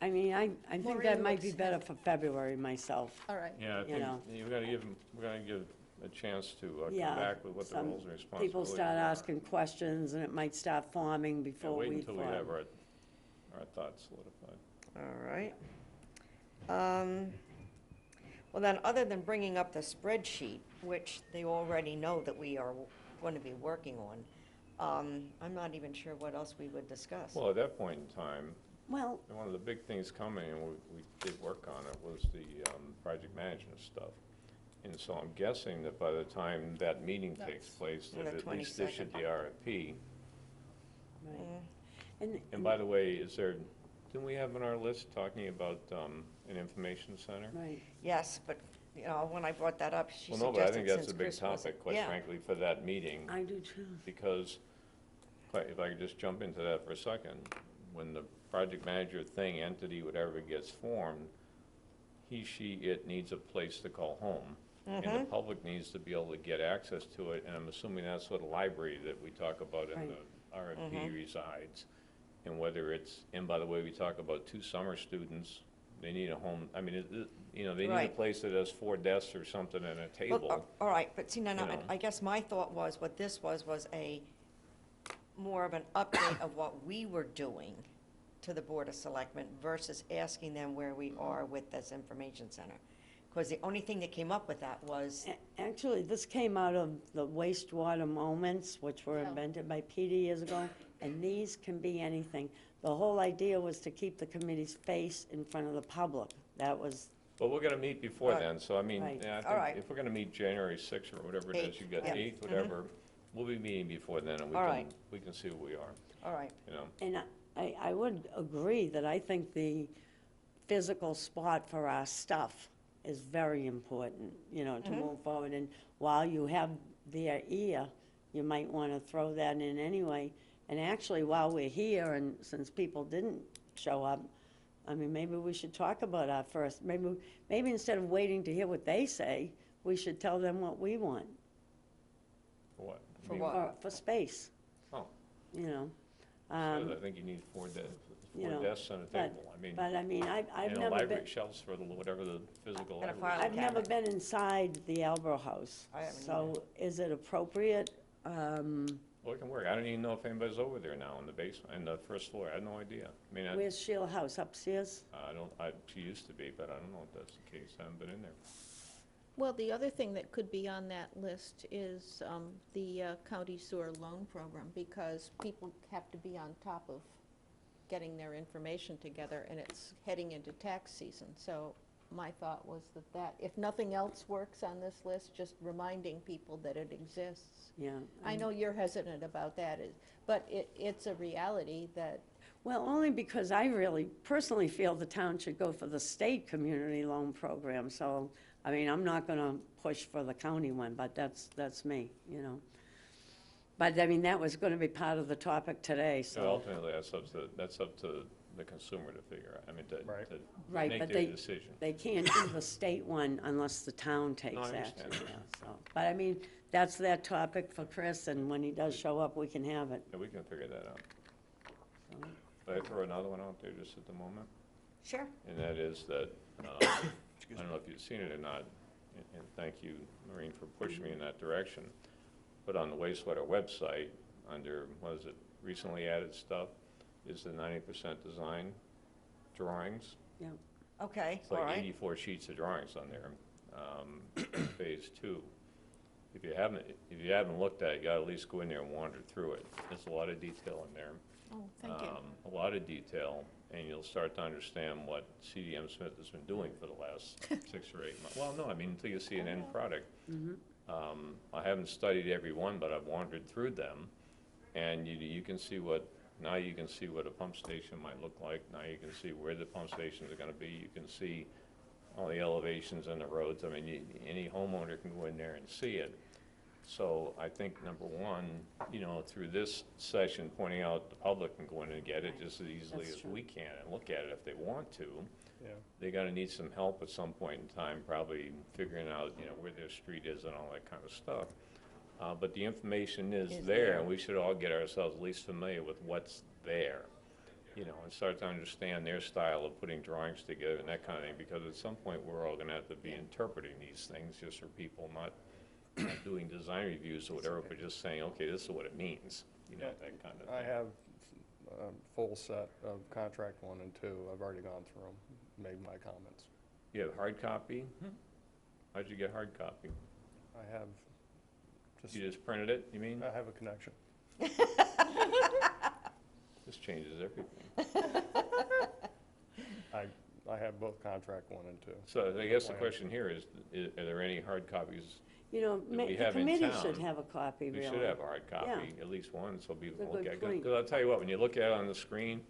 I mean, I think Maureen that might be looks- better for February myself. All right. Yeah, I You think know. we're gonna give a chance to come Yeah, back with what the some roles and responsibilities People start are. asking questions and it might start forming Yeah, before wait we until we form. have our thoughts solidified. all right. Well then, other than bringing up the spreadsheet, which they already know that we are going to be working on, I'm not even sure what else we would discuss. Well, at that point in time, Well, one of the big things coming, and we did work on it, was the project management stuff. And so I'm guessing that by the time that meeting takes place, On that the at least issued 22nd. the RFP. right. Mm, And by the way, didn't we have on our list talking about an information center? Right. Yes, but, you know, when I brought that up, she Well, no, but I suggested think that's since a big Chris wasn't. topic, quite Yeah. frankly, for that meeting. I do too. Because, if I could just jump into that for a second, when the project manager thing, entity, whatever gets formed, he, she, it needs a place to call home. And the public needs to be able to get access to it, and I'm assuming that's what the library that we talk about in the RFP resides. And whether it's, and by the way, we talk about 2 summer students, they need a home, I mean, they need a Right. place that has 4 desks or something and a Well, table. all right, but see, no, you know. I guess my thought was, what this was a more of an update of what we were doing to the Board of Selectmen versus asking them where we are with this information center. Because the only thing that came up with that was, Actually, this came out of the wastewater moments, which were Yeah. invented by Peter years ago, and these can be anything. The whole idea was to keep the committee's face in front of the public. That was, But we're gonna meet before Right. then, so I mean, Right. yeah, All I right. think if we're gonna meet January 6th or whatever it is, Eighth, you got yeah. 8th, whatever, we'll be meeting before then, and All right. we can see who we are, all right, you know? and I would agree that I think the physical spot for our stuff is very important, you know, to move forward. And while you have their ear, you might want to throw that in anyway. And actually, while we're here, and since people didn't show up, I mean, maybe we should talk about our first, maybe instead of waiting to hear what they say, we should tell them what we want. For what? I For mean, what? For space, Oh, you know. because I think you need 4 you know, desks and a table, I mean, But I mean, I've and a never library been, shelves for whatever the physical And a library. file I've never cabinet. been inside the Albro House. I haven't So is it appropriate? Well, it can work, I don't even know if anybody's over there now in the basement, in the first floor, I have no idea. I mean, Where's Sheila House, upstairs? she used to be, but I don't know if that's the case, I haven't been in there. Well, the other thing that could be on that list is the county sewer loan program, because people have to be on top of getting their information together, and it's heading into tax season. So my thought was that if nothing else works on this list, just reminding people that it exists. Yeah. I know you're hesitant about that, but it's a reality that, Well, only because I really personally feel the town should go for the state community loan program. So, I mean, I'm not going to push for the county one, but that's me, you know. But, I mean, that was going to be part of the topic today, So so. ultimately, that's up to the consumer to figure out, I mean, Right. to Right, make but their decision. They can't do the state one unless the town takes I action. understand. Yeah, so. But, I mean, that's that topic for Chris, and when he does show up, we can have it. Yeah, we can figure that out. So. But I throw another one out there just at the moment, sure. and that is that, I don't know if you've seen it or not, and thank you, Maureen, for pushing me in that direction, but on the wastewater website, under, what is it, recently added stuff, is the 90% design drawings. Yeah. Okay, It's all like right. 84 sheets of drawings on there. Phase 2. If you haven't looked at it, you gotta at least go in there and wander through it. There's a lot of detail in there. Oh, thank you. A lot of detail, and you'll start to understand what CDM Smith has been doing for the last 6 or 8 months. Well, no, I mean, until you see an end product. I haven't studied every one, but I've wandered through them, and you can see now you can see what a pump station might look like. Now you can see where the pump stations are gonna be. You can see all the elevations and the roads. I mean, any homeowner can go in there and see it. So I think, number one, through this session, pointing out the public can go in and get it just as easily That's as true. we can and look at it if they want to. Yeah. They're gonna need some help at some point in time, probably figuring out, where their street is and all that kind of stuff. But the information is there, and we should all get ourselves at least familiar with what's there, and start to understand their style of putting drawings together and that kind of thing, because at some point, we're all gonna have to be interpreting these things just for people, not doing design reviews or whatever, but just saying, okay, this is what it means, that kind of thing. I have a full set of contract 1 and 2. I've already gone through them, made my comments. You have hard copy? How'd you get hard copy? I have You just printed it, you mean? I have a connection. This changes everything. I have both contract 1 and 2. So I guess the question here is, are there any hard copies? You know, we the have in committee town, should have a copy, We really. should have a hard copy, Yeah. at least one, so people That's a can look good at it. point. Because I'll tell you what, when you look at it on the screen,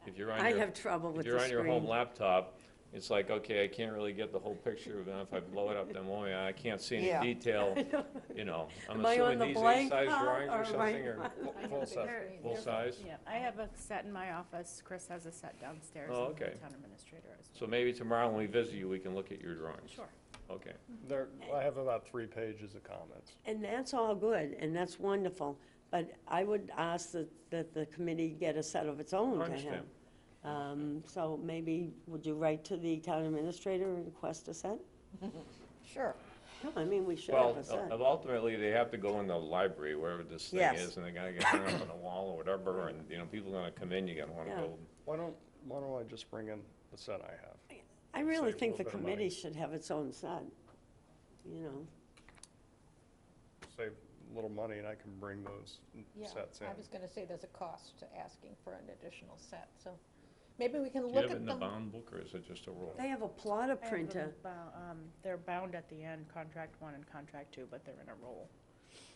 if you're on I your, have trouble if with you're the on your home screen. laptop, it's like, okay, I can't really get the whole picture, and if I blow it up, then, oh, yeah, I can't see Yeah. any detail, I'm Am I on assuming the these blank size part, drawings or or am I- something, or Full set. full size? Yeah, I have a set in my office. Chris has a set downstairs. Oh, and the okay. town administrator as well. So maybe tomorrow when we visit you, we can look at your drawings. Sure. Okay. I have about 3 pages of comments. And that's all good, and that's wonderful, but I would ask that the committee get a set of its own I to understand. have. So maybe, would you write to the town administrator and request a set? Sure. No, I mean, we should Well, have a set. ultimately, they have to go in the library, wherever this thing Yes. is, and they gotta get hung up on the wall or whatever, and, people are gonna come in, you're gonna wanna Yeah. go. Why don't I just bring in the set I have? I really save a think the little bit of money. committee should have its own set, you know. Save a little money and I can bring those Yeah, sets in. I was gonna say there's a cost to asking for an additional set, so maybe we can Do you look have it at in the them. bound book, or is it just a roll? They have a plotter I have them printer, they're bound at the end, contract 1 and contract 2, but they're in a roll.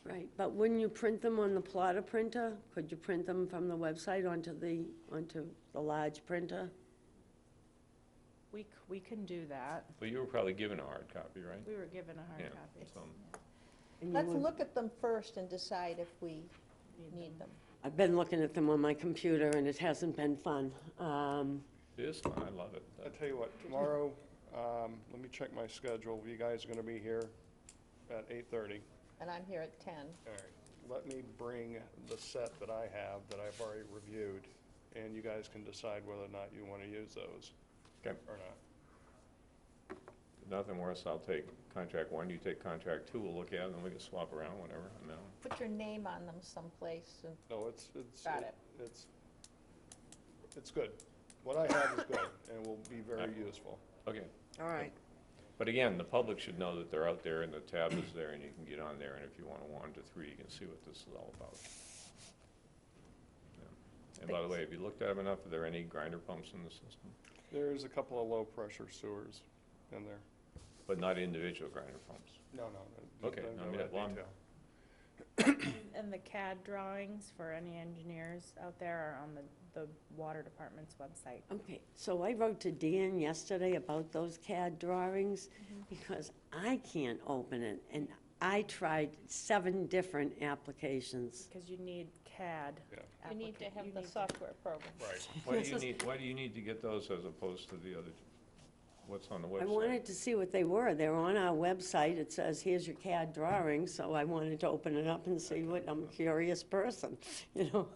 right, but wouldn't you print them on the plotter printer? Could you print them from the website onto the large printer? We can do that. But you were probably given a hard copy, right? We were given a hard Yeah, copy. so- And you Let's would- look at them first and decide if we need them. I've been looking at them on my computer, and it hasn't been fun. It is fun, I love it. I tell you what, tomorrow, let me check my schedule. You guys are gonna be here at 8:30. And I'm here at 10. All right, let me bring the set that I have that I've already reviewed, and you guys can decide whether or not you wanna use those Okay. or not. Nothing worse, I'll take contract 1, you take contract 2, we'll look at it, and then we can swap around, whatever, Put your name on them someplace and No, it's Got it. it's good. What I have is good and will be very useful. Okay. All right. But again, the public should know that they're out there, and the tab is there, and you can get on there, and if you wanna wander through, you can see what this is all about. Yeah. And by the way, have you looked at them enough? Are there any grinder pumps in the system? There's a couple of low-pressure sewers in there. But not individual grinder pumps? No. Okay, don't I go mean, that well, I'm- detail. And the CAD drawings for any engineers out there are on the water department's website. Okay, so I wrote to Dan yesterday about those CAD drawings, because I can't open it, and I tried 7 different applications. Because you need CAD. Yeah. you need to applica- have you the need to- software program. Right. Why do you need to get those as opposed to the other, what's on the website? I wanted to see what they were. They're on our website. It says, here's your CAD drawings, so I wanted to open it up and see what, I'm a curious person, you know?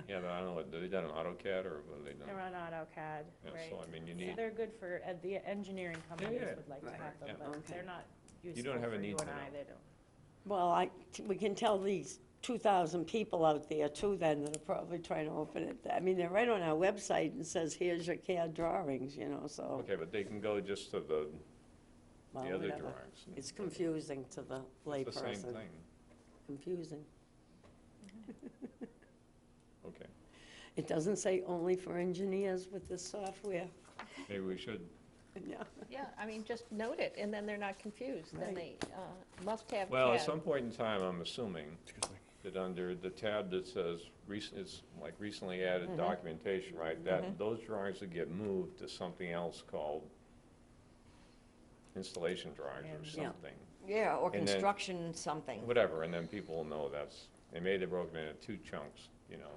Yeah, but I don't know, have they done an AutoCAD, or what have they done? They're on AutoCAD, Yeah, right? so I mean, you So need, they're good for, the engineering companies yeah. would like to Right. have them, Yeah. but Okay. they're not useful have a for need you to and I, know. they don't. Well, we can tell these 2,000 people out there too then that are probably trying to open it. I mean, they're right on our website and says, here's your CAD drawings, you know, so. Okay, but they can go just to the well, other whatever. drawings. It's confusing to the It's the same layperson. thing. Confusing. Okay, It doesn't say only for engineers with this software. maybe we should, Yeah. Yeah, I mean, just note it, and then they're not confused, then they must have well, at CAD. some point in time, I'm assuming Excuse me. that under the tab that says it's like recently added documentation, right? That, those drawings would get moved to something else called installation drawings or Yeah. something. Yeah, or And then- construction something. Whatever, and then people will know they may have broken it into two chunks, you know,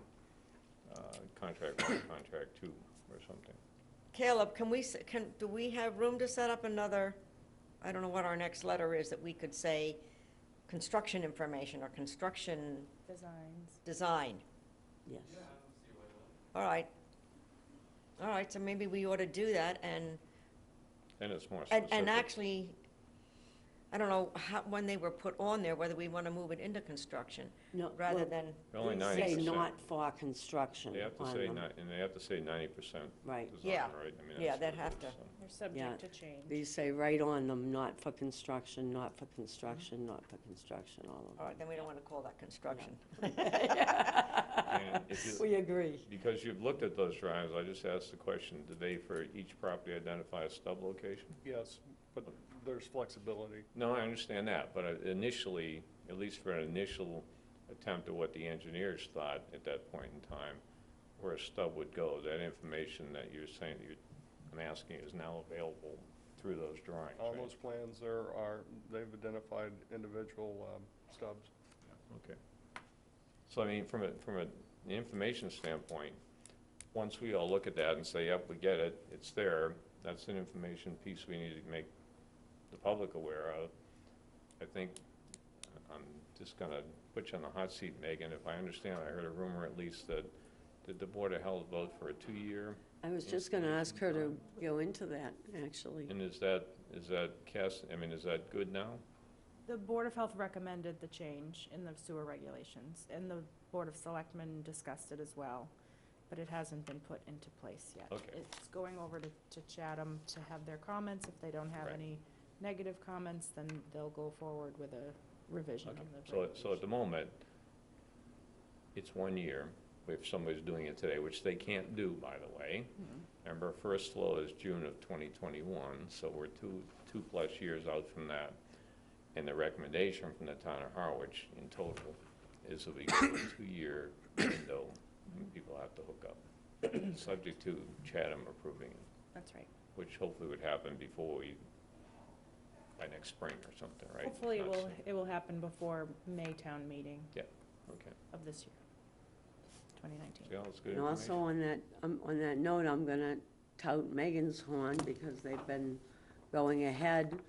contract 1, contract 2, or something. Caleb, do we have room to set up another, I don't know what our next letter is, that we could say construction information or construction Designs. design? Yes. All right. All right, so maybe we ought to do that and, Then it's more specific. and actually, I don't know when they were put on there, whether we want to move it into construction No, rather well, than, They're only say 90%. not for construction They have to on say, them. and they have to say 90% Right. design, Yeah. right? I mean, Yeah, that's they'd what it have is, to. so. They're Yeah. subject to change. These say right on them, not for construction, not for construction, not for construction, all of all right, then we don't want to call that construction. And if you- We agree. Because you've looked at those drawings, I just asked the question, did they for each property identify a stub location? Yes, but there's flexibility. No, I understand that, but initially, at least for an initial attempt at what the engineers thought at that point in time, where a stub would go, that information that you're saying, I'm asking is now available through those drawings, On right? those plans, they've identified individual stubs. Okay. So I mean, from an information standpoint, once we all look at that and say, yep, we get it, it's there, that's an information piece we need to make the public aware of. I think, I'm just gonna put you on the hot seat, Megan, if I understand, I heard a rumor at least that, did the Board of Health vote for a 2-year? I was just gonna ask her to go into that, actually. And is that is that good now? The Board of Health recommended the change in the sewer regulations, and the Board of Selectmen discussed it as well, but it hasn't been put into place yet. Okay. It's going over to Chatham to have their comments. If they don't have Right. any negative comments, then they'll go forward with a revision of Okay. the So at regulations. the moment, it's 1 year, if somebody's doing it today, which they can't do, by the way. Remember, first flow is June of 2021, so we're two plus years out from that. And the recommendation from the town of Harwich in total is that we go a 2-year window, and people have to hook up, subject to Chatham approving it, That's right. which hopefully would happen by next spring or something, right? Hopefully Not soon. it will happen before May town meeting Okay, of this year, 2019. see, all that's good And also information. on that note, I'm gonna tout Megan's horn because they've been going ahead.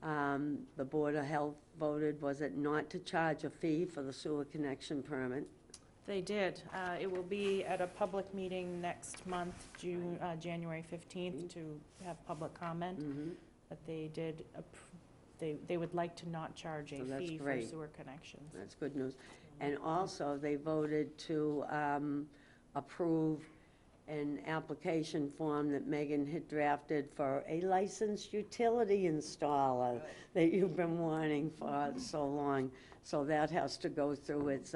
The Board of Health voted, was it not to charge a fee for the sewer connection permit? They did. It will be at a public meeting next month, January 15th, to have public comment. Mhm. But they did, they would like to not charge a So that's fee for great. sewer connections. That's good news. And also, they voted to approve an application form that Megan had drafted for a licensed utility installer that you've been wanting for so long. So that has to go through its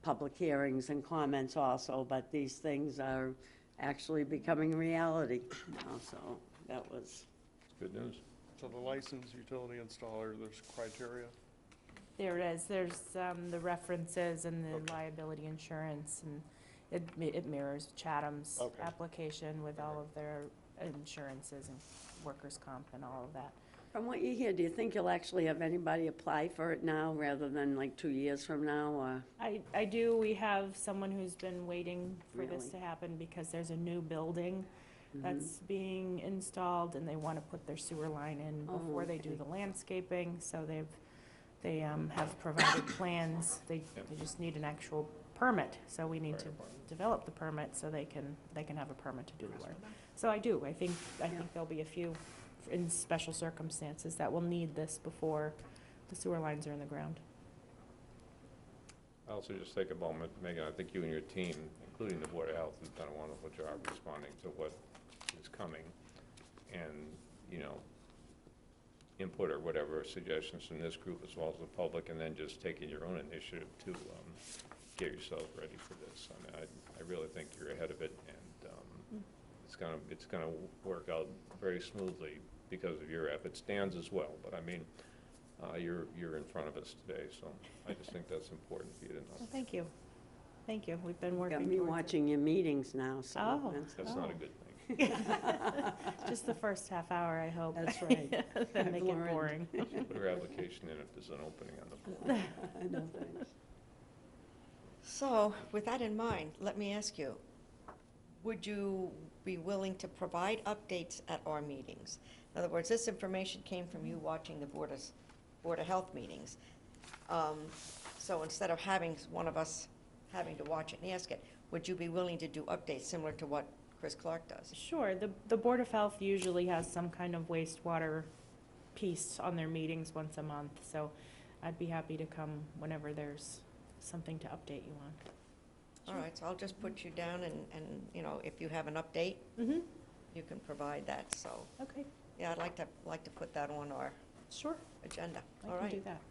public hearings and comments also, but these things are actually becoming reality now, so that was, Good news. So the licensed utility installer, there's criteria. There it is. There's the references and the Okay. liability insurance, and it mirrors Chatham's Okay. application with all of their insurances and workers' comp and all of that. from what you hear, do you think you'll actually have anybody apply for it now rather than like 2 years from now, or? I do, we have someone who's been waiting for this Really? to happen because there's a new building that's being installed, and they want to put their sewer line in Oh, before they do okay. the landscaping, so they have provided plans. They just need an actual permit, so we need to develop the permit so they can have a permit to do the work. So I think there'll be a few in special circumstances that will need this before the sewer lines are in the ground. I also just think about, Megan, I think you and your team, including the Board of Health, have done a wonderful job responding to what is coming. And, you know, input or whatever, suggestions from this group as well as the public, and then just taking your own initiative to get yourself ready for this. I mean, I really think you're ahead of it, and it's gonna work out very smoothly because of your efforts. Dan's as well, but I mean, you're in front of us today, so I just think that's important for you to know. Well, thank you. Thank you. We've been working Got me towards it. watching your meetings now, so. Oh. That's not a good thing. Just the first half hour, I hope. That's right. Then I've make it learned. boring. Put your application in if there's an opening on the board. No, thanks. So, with that in mind, let me ask you, would you be willing to provide updates at our meetings? In other words, this information came from you watching the Board of Health meetings. So instead of having one of us having to watch it and ask it, would you be willing to do updates similar to what Chris Clark does? Sure, the Board of Health usually has some kind of wastewater piece on their meetings once a month, so I'd be happy to come whenever there's something to update you on. All right, so I'll just put you down and, you know, if you have an update, Mm-hmm, you can provide that, so, okay, yeah, I'd like to put that on our sure, agenda. All I can right. do that.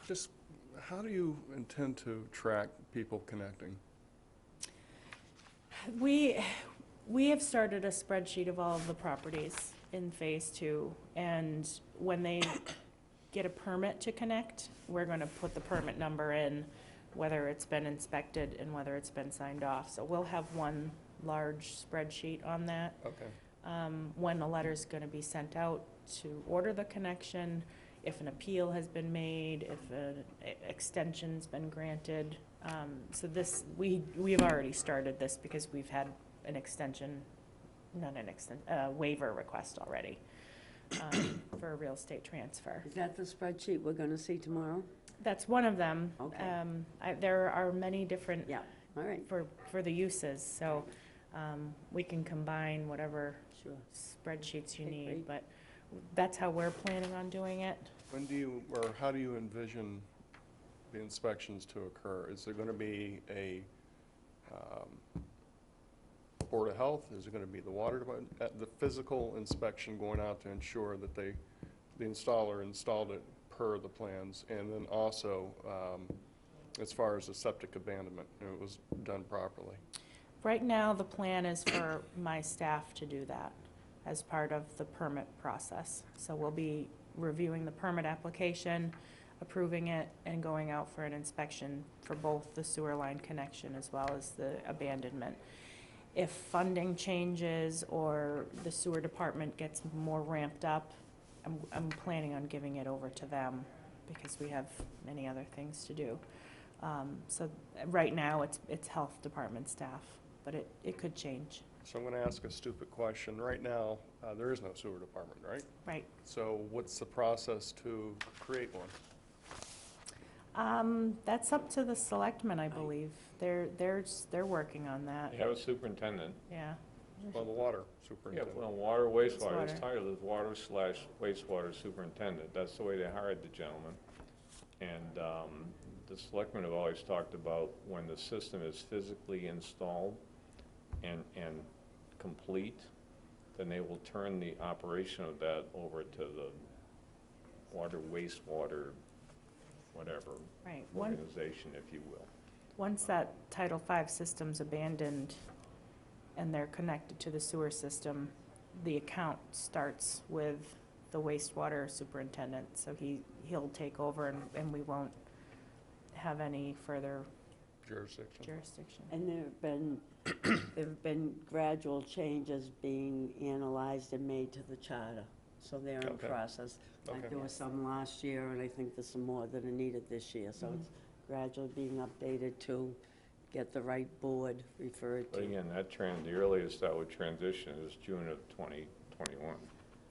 Just, how do you intend to track people connecting? We have started a spreadsheet of all of the properties in Phase 2, and when they get a permit to connect, we're gonna put the permit number in, whether it's been inspected and whether it's been signed off. So we'll have one large spreadsheet on that. Okay. When a letter's gonna be sent out to order the connection, if an appeal has been made, if an extension's been granted. So this, we've already started this because we've had an extension, waiver request already, for a real estate transfer. Is that the spreadsheet we're gonna see tomorrow? That's one of them. Okay. There are many different Yeah, all right, for the uses, so we can combine whatever sure. spreadsheets you Okay, need, great. but that's how we're planning on doing it. When do you, or how do you envision the inspections to occur? Is there gonna be a Board of Health? Is it gonna be the Water Department? The physical inspection going out to ensure that the installer installed it per the plans, and then also, as far as the septic abandonment, it was done properly? Right now, the plan is for my staff to do that as part of the permit process. So we'll be reviewing the permit application, approving it, and going out for an inspection for both the sewer line connection as well as the abandonment. If funding changes or the sewer department gets more ramped up, I'm planning on giving it over to them because we have many other things to do. So right now, it's health department staff, but it could change. So I'm gonna ask a stupid question. Right now, there is no sewer department, right? Right. So what's the process to create one? That's up to the selectmen, I believe. They're working on that. You have a superintendent. Yeah. Well, the water Yeah, superintendent. well, water, wastewater, it's Wastewater. titled as water/wastewater superintendent. That's the way they hired the gentleman. And the selectmen have always talked about when the system is physically installed and complete, then they will turn the operation of that over to the water, wastewater, whatever Right. organization, if you will. Once that Title V system's abandoned and they're connected to the sewer system, the account starts with the wastewater superintendent. So he'll take over and we won't have any further Jurisdiction. jurisdiction. And there've been gradual changes being analyzed and made to the charter, so they're in Okay. process. Like Okay. there was some last year, and I think there's some more that are needed this year, so it's gradually being updated to get the right board referred But to. again, the earliest that would transition is June of 2021.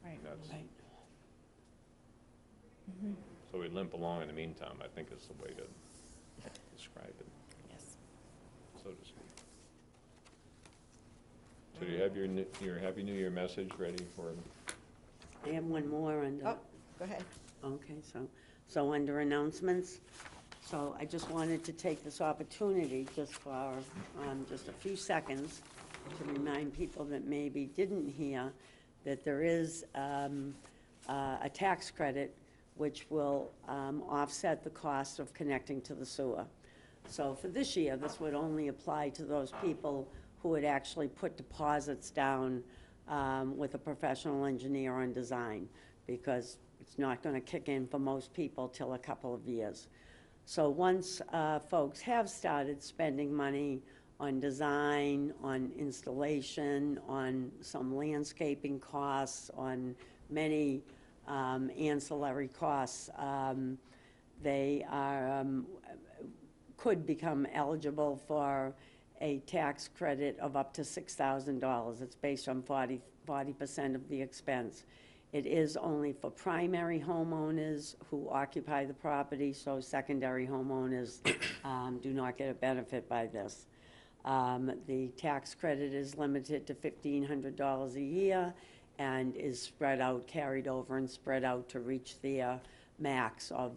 Right. That's, Right. so we limp along in the meantime, I think is the way to describe it, Yes. so to speak. So do you have your Happy New Year message ready for, I have one more under, Oh, go ahead. okay, so under announcements, So I just wanted to take this opportunity just for just a few seconds to remind people that maybe didn't hear that there is a tax credit which will offset the cost of connecting to the sewer. So for this year, this would only apply to those people who had actually put deposits down with a professional engineer on design, because it's not going to kick in for most people till a couple of years. So once folks have started spending money on design, on installation, on some landscaping costs, on many ancillary costs, they are, could become eligible for a tax credit of up to $6,000. It's based on 40% of the expense. It is only for primary homeowners who occupy the property, so secondary homeowners do not get a benefit by this. The tax credit is limited to $1,500 a year and is spread out, carried over and spread out to reach the max of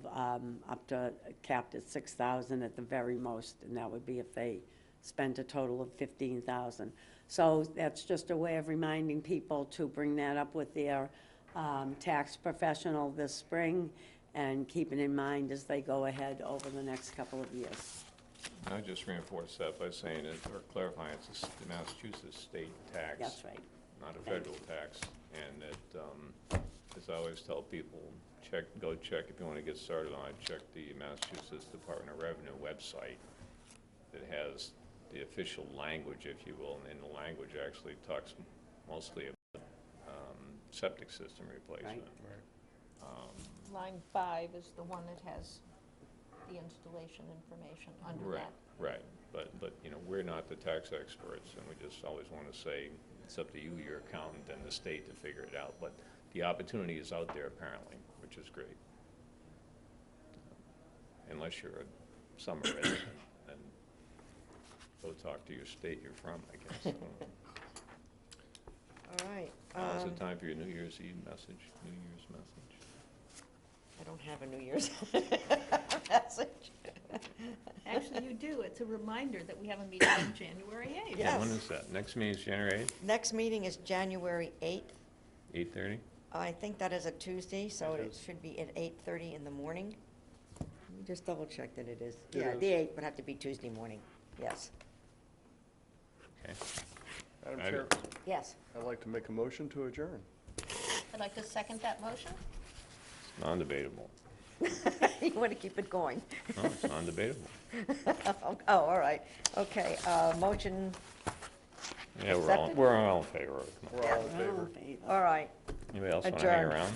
up to, capped at $6,000 at the very most, and that would be if they spent a total of $15,000. So that's just a way of reminding people to bring that up with their tax professional this spring, and keep it in mind as they go ahead over the next couple of years. I would just reinforce that by saying that, or clarifying, it's the Massachusetts state tax. That's right. Not a federal tax, and that, as I always tell people, go check, if you want to get started on it, check the Massachusetts Department of Revenue website. It has the official language, if you will, and the language actually talks mostly about septic system replacement. Line 5 is the one that has the installation information under Right, that. right, but, you know, we're not the tax experts, and we just always want to say, it's up to you, your accountant, and the state to figure it out, but the opportunity is out there apparently, which is great. Unless you're a summer resident, then go talk to your state you're from, I guess. All right. Now's the time for your New Year's Eve message, New Year's message. I don't have a New Year's message. Actually, you do. It's a reminder that we have a meeting on January 8th. Yes. When is that? Next meeting is January 8th, Next meeting is January 8th. 8:30? I think that is a Tuesday, so It it is. should be at 8:30 in the morning. Let me just double check that it is. It Yeah, is. the 8th would have to be Tuesday morning, yes. Okay. Madam I- Chair, Yes. I'd like to make a motion to adjourn. I'd like to second that motion. It's non-debatable. You want to keep it going? No, it's non-debatable. Oh, all right, okay, motion, Yeah, Accepted? we're all in favor of it. Come on. We're all in favor. all right. Anybody else want to hang Adjourned. around?